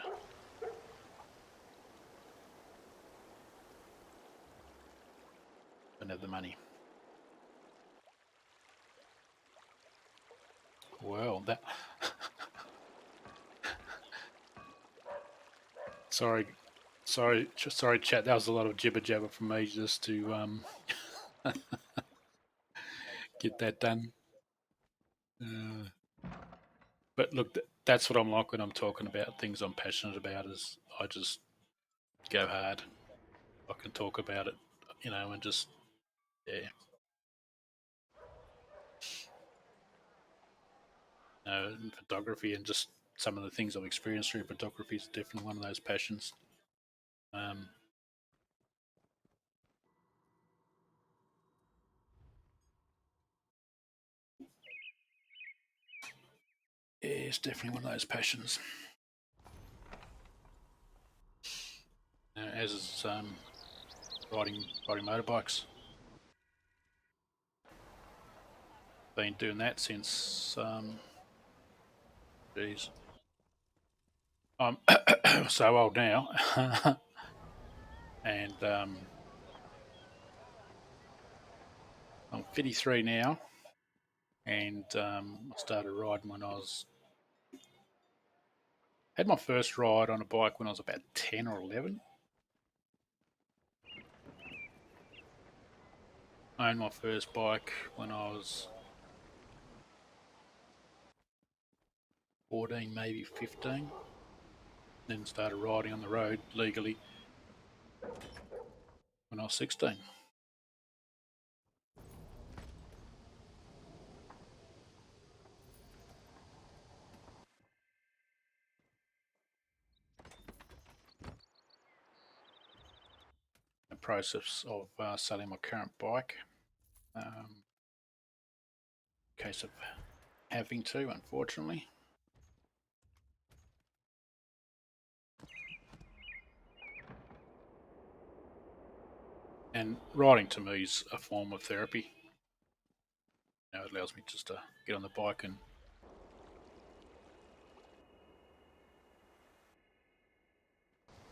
Don't have the money. Well, that. sorry, chat. That was a lot of jibber jabber from me just to get that done. But look, that's what I'm like when I'm talking about things I'm passionate about. Is I just go hard. I can talk about it, and just yeah. In photography and just some of the things I've experienced through photography is definitely one of those passions. Um, yeah, it's definitely one of those passions. As is riding motorbikes. Been doing that since geez, I'm so old now, and I'm 53 now, and I started riding when I was had my first ride on a bike when I was about 10 or 11. I owned my first bike when I was 14, maybe 15. Then started riding on the road legally when I was 16. The process of selling my current bike. Case of having to, unfortunately. And riding to me is a form of therapy. You know, it allows me just to get on the bike and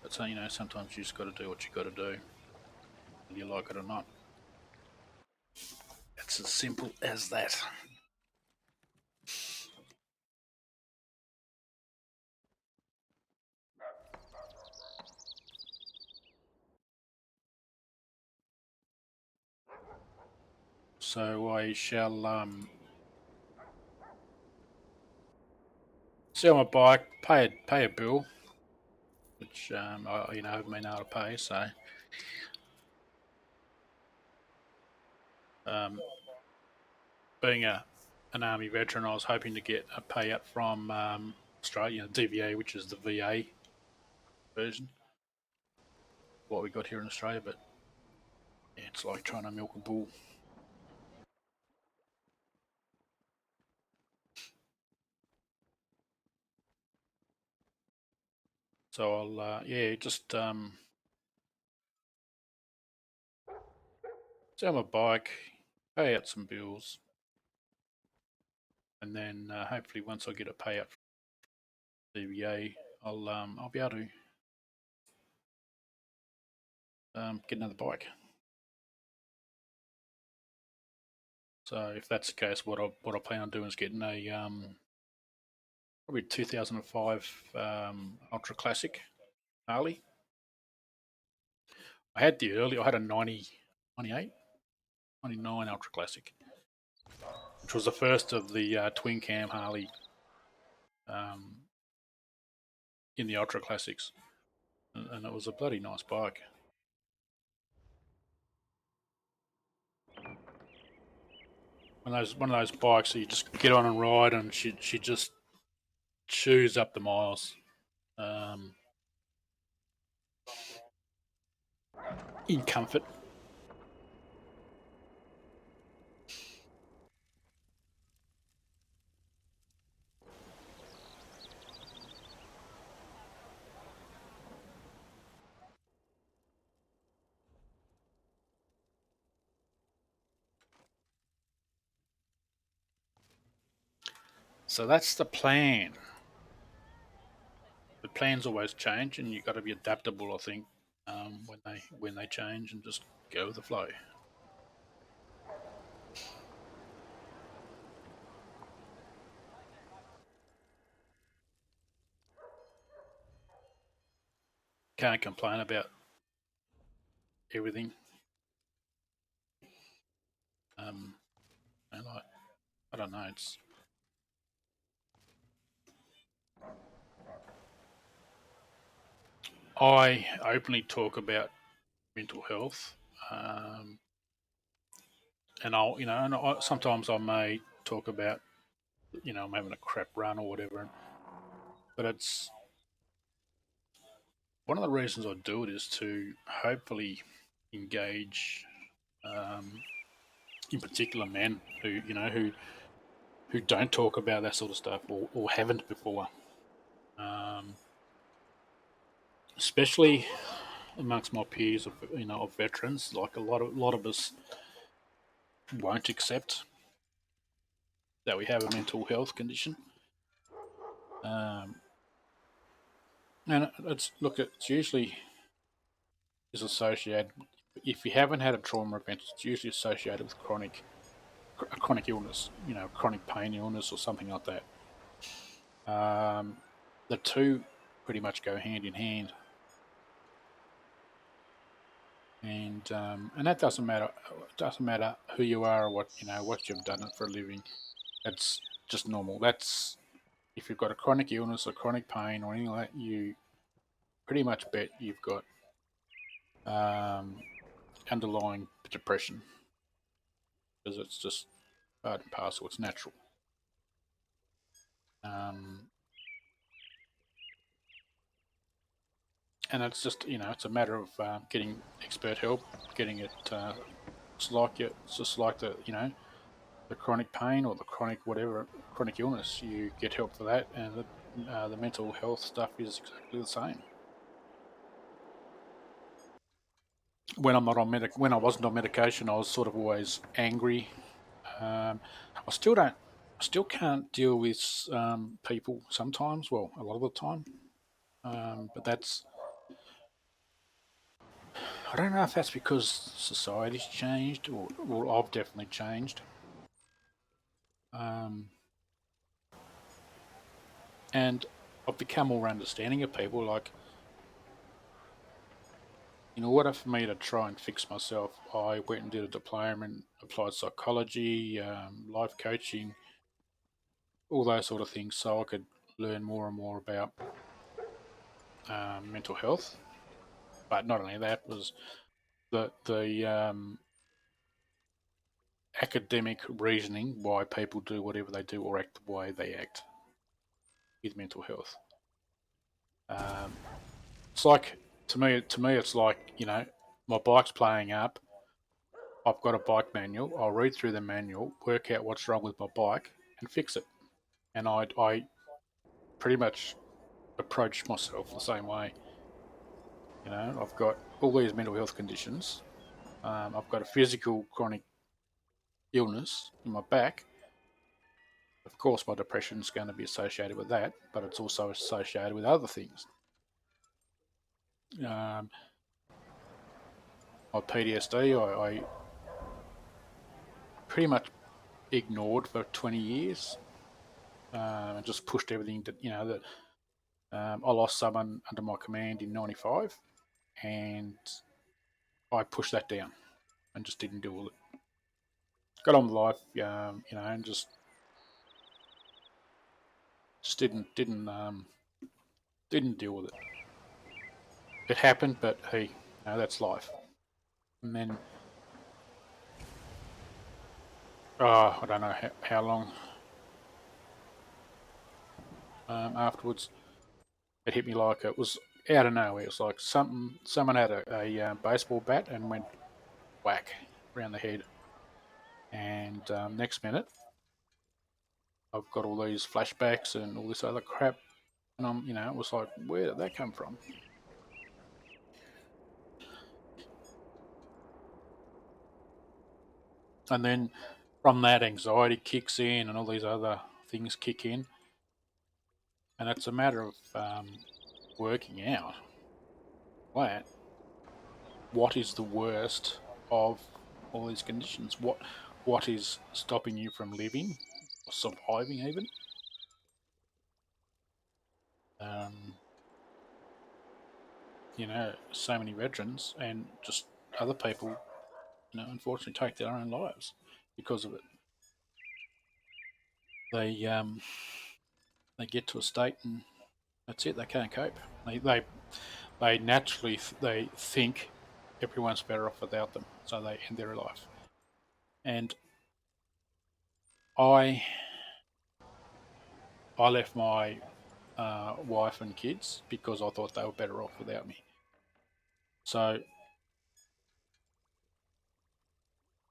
that's how, you know, sometimes you just got to do what you got to do, whether you like it or not. It's as simple as that. So I shall sell my bike, pay a bill, which I haven't been able to pay. So um, being an army veteran, I was hoping to get a payout from Australia, DVA, which is the VA version, what we got here in Australia. But yeah, it's like trying to milk a bull. So I'll just sell my bike, pay out some bills, and then hopefully once I get a payout from DVA, I'll be able to get another bike. So if that's the case, what I plan on doing is getting a probably 2005 Ultra Classic Harley. I had a 98, 99 Ultra Classic, which was the first of the twin cam Harley um, in the Ultra Classics, and it was a bloody nice bike. One of those bikes that you just get on and ride, and she just chews up the miles. In comfort. So that's the plan. The plans always change, and you've got to be adaptable. I think when they change, and just go with the flow. Can't complain about everything. And I don't know. I openly talk about mental health, um, and sometimes I may talk about I'm having a crap run or whatever. But it's one of the reasons I do it is to hopefully engage, um, in particular, men who don't talk about that sort of stuff or haven't before, um, especially amongst my peers of veterans. Like a lot of us won't accept that we have a mental health condition. Um, and it's usually is associated. If you haven't had a trauma event, it's usually associated with a chronic illness, chronic pain illness or something like that. The two pretty much go hand in hand, and that doesn't matter. It doesn't matter who you are or what you've done for a living. It's just normal. That's if you've got a chronic illness or chronic pain or anything like that, you pretty much bet you've got um, underlying depression because it's just part and parcel. It's natural. Um, and it's just it's a matter of getting expert help, getting it. It's just like the chronic pain or the chronic illness. You get help for that, and the mental health stuff is exactly the same. When I wasn't on medication, I was sort of always angry. I still can't deal with people sometimes. Well, a lot of the time, but I don't know if that's because society's changed or I've definitely changed. Um, and I've become more understanding of people. Like, in order for me to try and fix myself, I went and did a diploma in applied psychology, life coaching, all those sort of things, so I could learn more and more about mental health. But not only that was the academic reasoning why people do whatever they do or act the way they act with mental health. Um, it's like to me, it's like my bike's playing up. I've got a bike manual. I'll read through the manual, work out what's wrong with my bike, and fix it. And I pretty much approach myself the same way. I've got all these mental health conditions. I've got a physical chronic illness in my back. Of course, my depression is going to be associated with that, but it's also associated with other things. Um, my PTSD, I pretty much ignored for 20 years and just pushed everything that I lost someone under my command in '95, and I pushed that down and just didn't deal with it. Got on with life, and just didn't deal with it. It happened, but hey, that's life. And then, I don't know how long afterwards, it hit me like it was out of nowhere. It's like someone had a baseball bat and went whack around the head, and next minute I've got all these flashbacks and all this other crap, and it was like, where did that come from? And then from that, anxiety kicks in, and all these other things kick in, and it's a matter of working out what is the worst of all these conditions. What is stopping you from living or surviving even? Um, so many veterans and just other people, unfortunately take their own lives because of it. They get to a state and that's it. They can't cope. They naturally they think everyone's better off without them, so they end their life. And I I left my wife and kids because I thought they were better off without me. So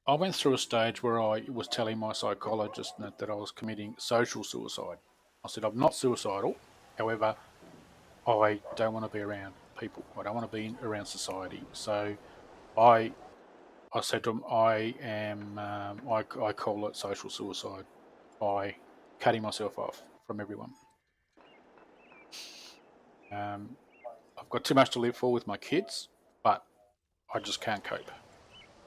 I went through a stage where I was telling my psychologist that I was committing social suicide. I said, I'm not suicidal. However, I don't want to be around people. I don't want to be around society. So I I said to him, I am I call it social suicide by cutting myself off from everyone. Um, I've got too much to live for with my kids, but I just can't cope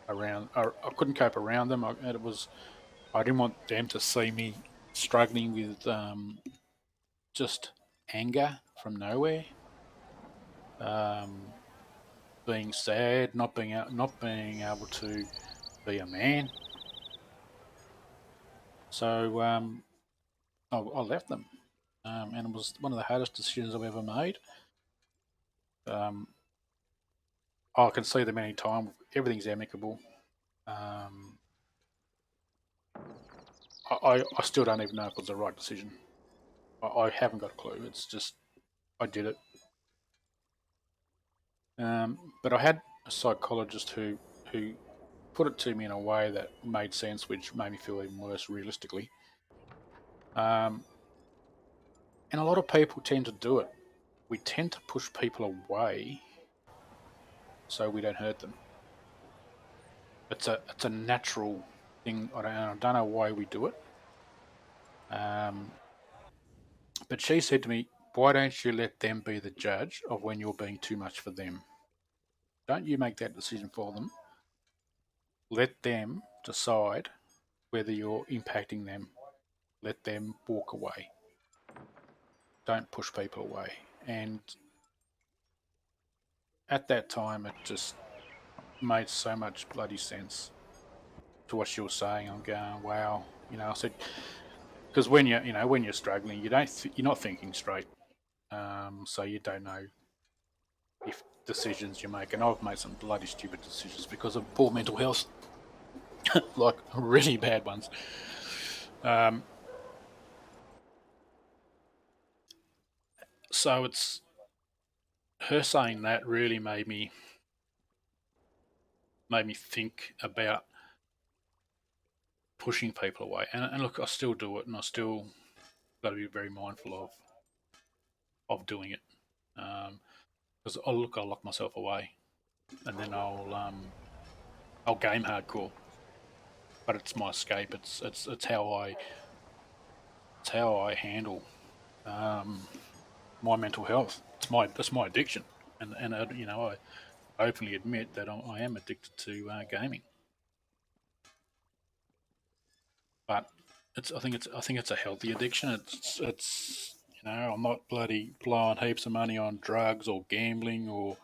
around. I couldn't cope around them. I didn't want them to see me struggling with just anger from nowhere, um, being sad, not being able to be a man. So I left them, and it was one of the hardest decisions I've ever made. Um, I can see them any time. Everything's amicable. Um, I still don't even know if it was the right decision. I haven't got a clue. It's just I did it. But I had a psychologist who put it to me in a way that made sense, which made me feel even worse realistically. Um, and a lot of people tend to do it. We tend to push people away so we don't hurt them. It's a natural thing. I don't know why we do it. Um, but she said to me, "Why don't you let them be the judge of when you're being too much for them? Don't you make that decision for them. Let them decide whether you're impacting them. Let them walk away. Don't push people away." And at that time, it just made so much bloody sense to what she was saying. I'm going, wow, I said, because when you're struggling, you're not thinking straight, so you don't know if decisions you make. And I've made some bloody stupid decisions because of poor mental health, like really bad ones. Um, so it's her saying that really made me think about pushing people away. And look, I still do it, and I still got to be very mindful of doing it. Because I'll lock myself away, and then I'll game hardcore. But it's my escape. It's how I handle um, my mental health. That's my addiction, and I openly admit that I am addicted to gaming. But I think it's a healthy addiction. I'm not bloody blowing heaps of money on drugs or gambling or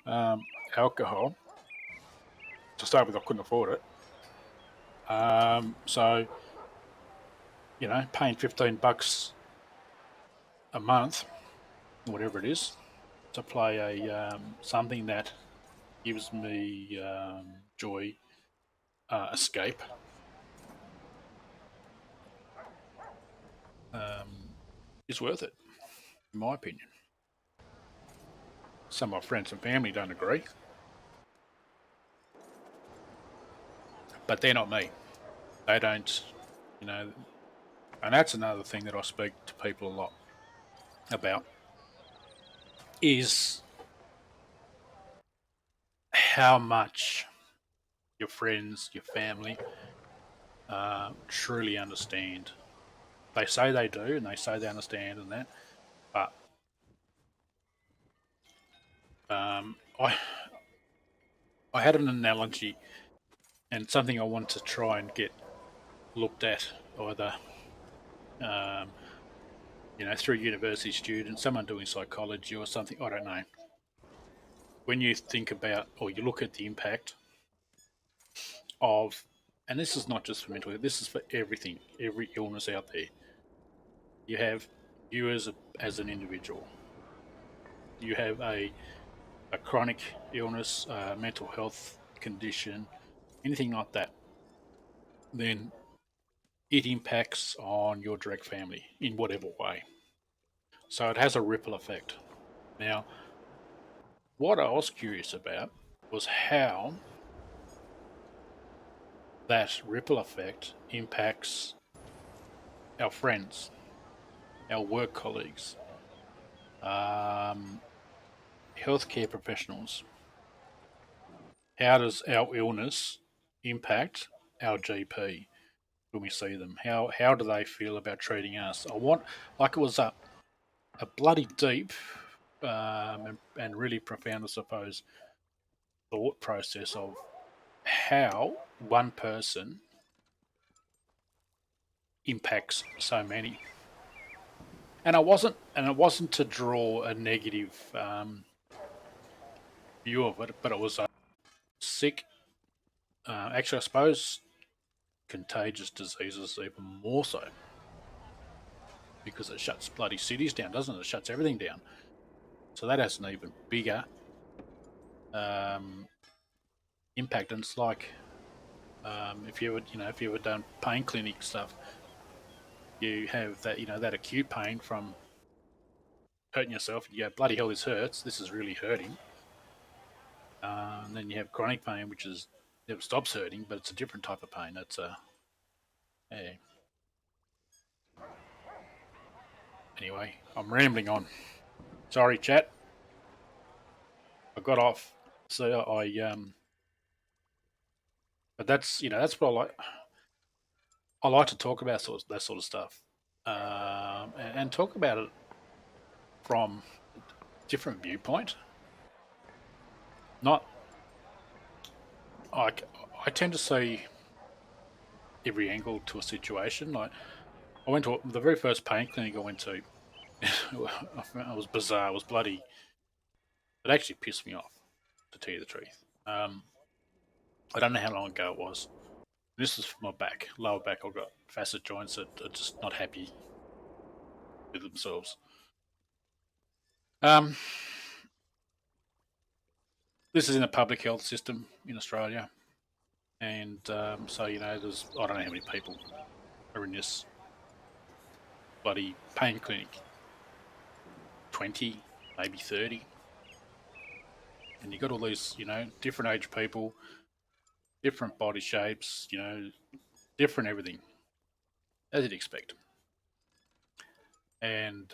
um, alcohol. To start with, I couldn't afford it. So paying $15 a month, whatever it is, to play a something that gives me joy, escape, um, is worth it, in my opinion. Some of my friends and family don't agree, but they're not me. They don't, you know, and that's another thing that I speak to people a lot about is how much your friends, your family, truly understand. They say they do, and they say they understand, and that, but I had an analogy and something I want to try and get looked at either um, through university students, someone doing psychology or something. I don't know. When you think about or you look at the impact of, and this is not just for mental health, this is for everything, every illness out there. You have you as an individual. You have a chronic illness, mental health condition, anything like that. Then it impacts on your direct family in whatever way. So it has a ripple effect. Now, what I was curious about was how that ripple effect impacts our friends, our work colleagues, healthcare professionals. How does our illness impact our GP when we see them? How do they feel about treating us? I want, like, it was a bloody deep and really profound, I suppose, thought process of how one person impacts so many. And it wasn't to draw a negative view of it, but it was a sick. Actually, I suppose contagious diseases even more so because it shuts bloody cities down, doesn't it? It shuts everything down. So that has an even bigger um, impact. And it's like if you if you ever done pain clinic stuff, you have that that acute pain from hurting yourself. You go, bloody hell, this hurts. This is really hurting. And then you have chronic pain, which is never stops hurting, but it's a different type of pain. It's a yeah. Anyway, I'm rambling on. Sorry, chat. I got off. So but that's that's what I like. I like to talk about that sort of stuff, and talk about it from a different viewpoint. Not like I tend to see every angle to a situation. Like I went to the very first pain clinic I went to. It was bizarre. It was bloody. It actually pissed me off, to tell you the truth. I don't know how long ago it was. This is for my back, lower back. I've got facet joints that are just not happy with themselves. Um, this is in a public health system in Australia, and so there's I don't know how many people are in this bloody pain clinic. 20, maybe 30, and you got all these different age people, different body shapes, different everything, as you'd expect. And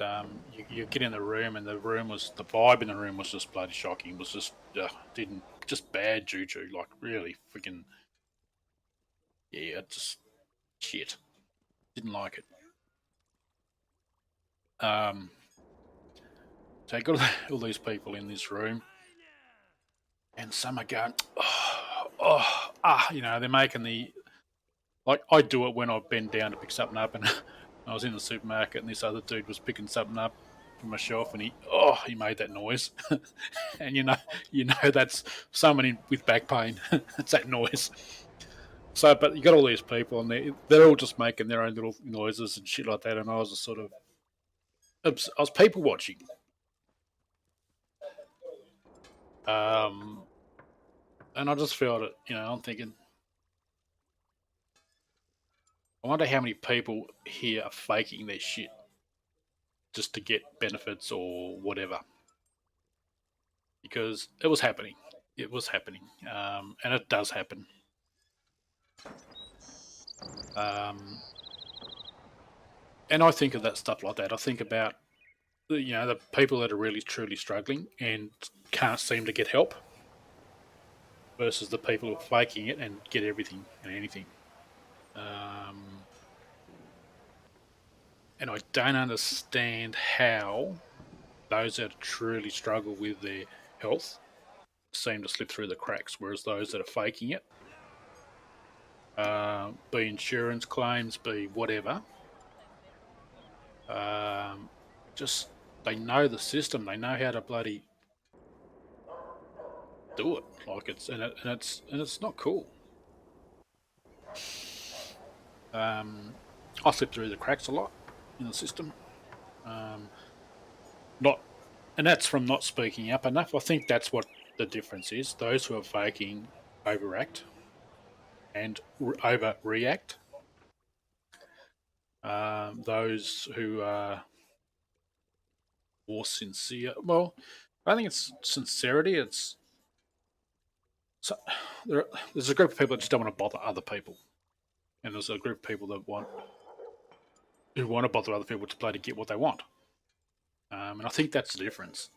you get in the room, and the vibe in the room was just bloody shocking. It was just didn't just bad juju, like really freaking just shit. Didn't like it. So you got all these people in this room, and some are going, they're making the like I do it when I bend down to pick something up, and I was in the supermarket, and this other dude was picking something up from a shelf, and he made that noise, and that's someone with back pain. It's that noise. So, but you got all these people, and they're all just making their own little noises and shit like that, and I was just sort of, I was people watching. And I just felt it, I'm thinking, I wonder how many people here are faking their shit just to get benefits or whatever. Because it was happening. It was happening. And it does happen. And I think of that stuff like that. I think about, the people that are really truly struggling and can't seem to get help versus the people who are faking it and get everything and anything. And I don't understand how those that truly struggle with their health seem to slip through the cracks, whereas those that are faking it, be insurance claims, be whatever, just they know the system, they know how to bloody do it. Like it's not cool. I slip through the cracks a lot in the system. Not, and that's from not speaking up enough. I think that's what the difference is. Those who are faking overact and overreact. Those who are or sincere. Well, I think it's sincerity. It's so, there's a group of people that just don't want to bother other people, and there's a group of people that want to bother other people to play to get what they want. And I think that's the difference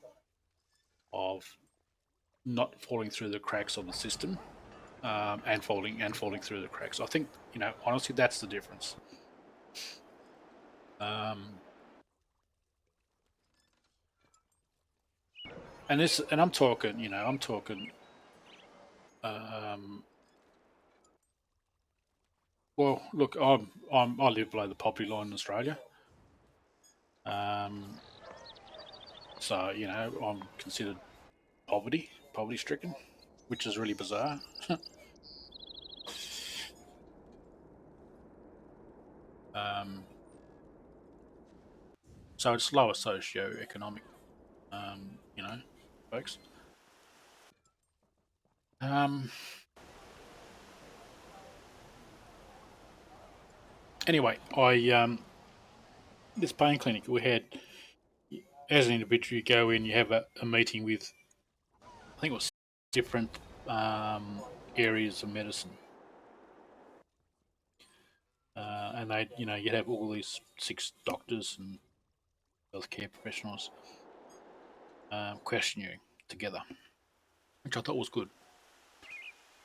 of not falling through the cracks of the system, and falling through the cracks. I think honestly that's the difference. Um, and I'm talking, Um, well, look, I live below the poverty line in Australia. Um, so I'm considered poverty stricken, which is really bizarre. um, so it's lower socio-economic, folks. Um, anyway, I this pain clinic we had, as an individual, you go in, you have a meeting with, I think it was different areas of medicine, and they, you'd have all these 6 doctors and healthcare professionals question you together, which I thought was good.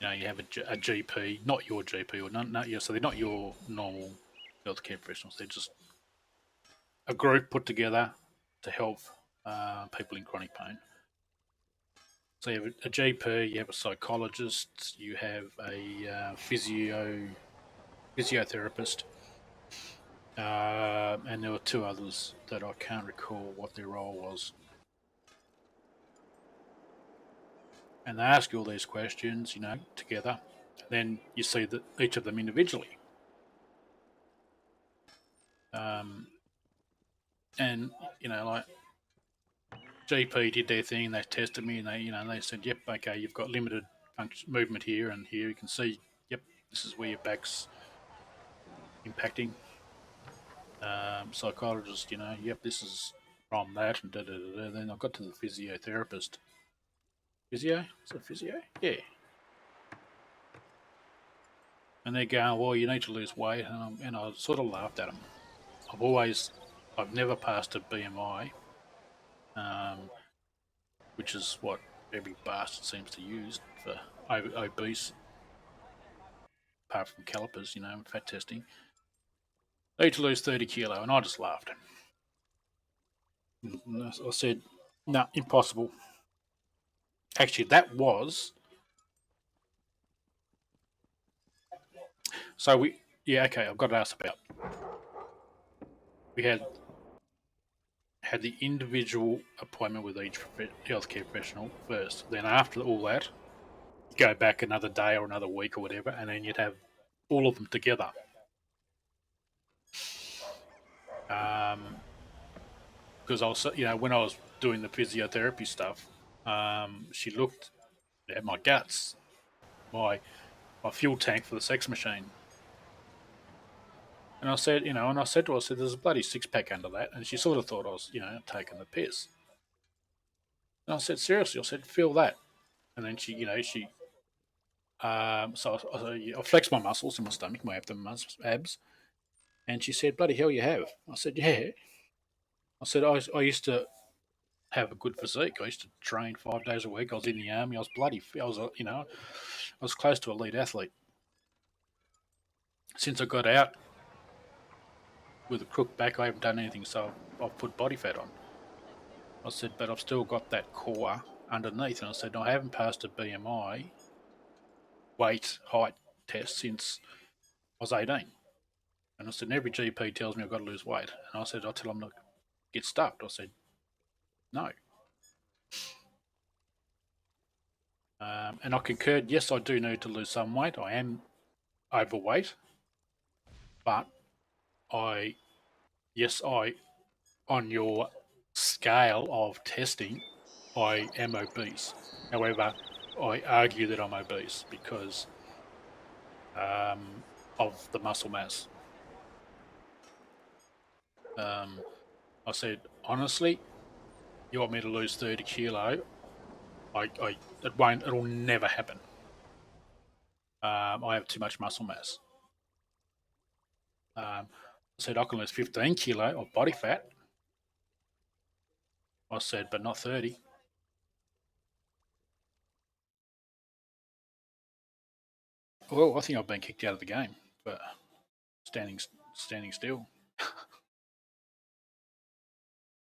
You have a GP, not your GP, or not, yeah, so they're not your normal healthcare professionals. They're just a group put together to help people in chronic pain. So you have a GP, you have a psychologist, you have a physiotherapist, and there were 2 others that I can't recall what their role was. And they ask you all these questions, together. Then you see that each of them individually. And like GP did their thing. They tested me, and they said, "Yep, okay, you've got limited movement here and here. You can see, yep, this is where your back's impacting." Psychologist, yep, this is from that, and da da da da. Then I got to the physiotherapist. Physio? Is it physio? Yeah. And they're going, "Well, you need to lose weight," and I sort of laughed at them. I've never passed a BMI, which is what every bastard seems to use for obese, apart from calipers, fat testing. I need to lose 30 kilo, and I just laughed. And I said, "No, impossible." Actually, that was so we. Yeah, okay. I've got to ask about. We had the individual appointment with each healthcare professional first. Then after all that, you go back another day or another week or whatever, and then you'd have all of them together. Because I was, when I was doing the physiotherapy stuff, she looked at my guts, my fuel tank for the sex machine, and I said, to her, I said, "There's a bloody 6-pack under that," and she sort of thought I was, taking the piss. And I said, "Seriously," I said, "Feel that," and then so I flexed my muscles in my stomach, my abs, and she said, "Bloody hell, you have." I said, "Yeah." I said, I used to have a good physique. I used to train 5 days a week. I was in the army. I was bloody. I was, I was close to elite athlete. Since I got out with a crook back, I haven't done anything. So I've put body fat on. I said, but I've still got that core underneath. And I said, no, I haven't passed a BMI weight height test since I was 18. And I said, and every GP tells me I've got to lose weight. And I said, I tell them to get stuffed. I said, no. And I concurred, yes, I do need to lose some weight. I am overweight, but yes, on your scale of testing, I am obese. However, I argue that I'm obese because of the muscle mass. I said, honestly, You want me to lose 30 kilo? It'll never happen. I have too much muscle mass. I said I can lose 15 kilo of body fat. I said, but not 30. Well, I think I've been kicked out of the game for standing still.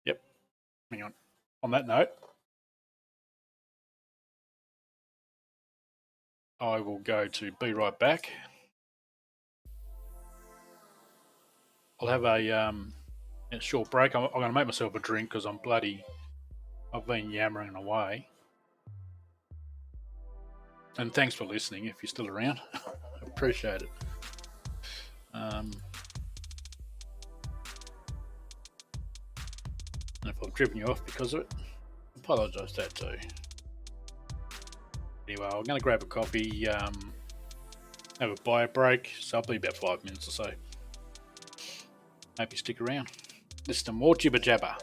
Yep. Hang on. On that note, I will go to be right back. I'll have a short break. I'm going to make myself a drink because I've been yammering away. And thanks for listening if you're still around. Appreciate it. And if I've driven you off because of it, I apologise for that too. Anyway, I'm going to grab a coffee, have a bio break, so I'll be about 5 minutes or so. Hope you stick around. Listen to more jibber jabber.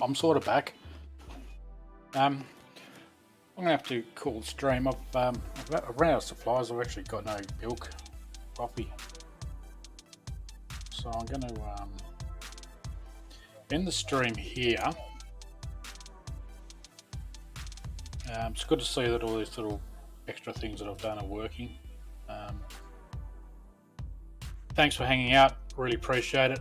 I'm sort of back. I'm gonna have to call the stream. I've run out of supplies. I've actually got no milk, coffee, so I'm gonna end the stream here. It's good to see that all these little extra things that I've done are working. Thanks for hanging out. Really appreciate it.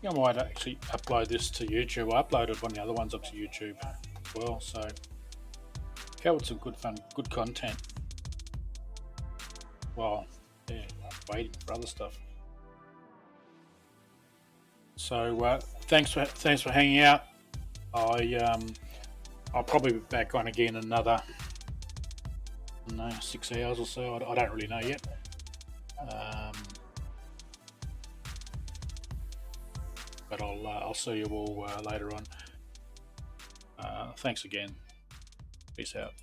I might actually upload this to YouTube. I uploaded one of the other ones up to YouTube as well, so covered some good fun, good content. Well, yeah, waiting for other stuff. So thanks for hanging out. I'll probably be back on again in another 6 hours or so. I don't really know yet. But I'll see you all later on. Thanks again. Peace out.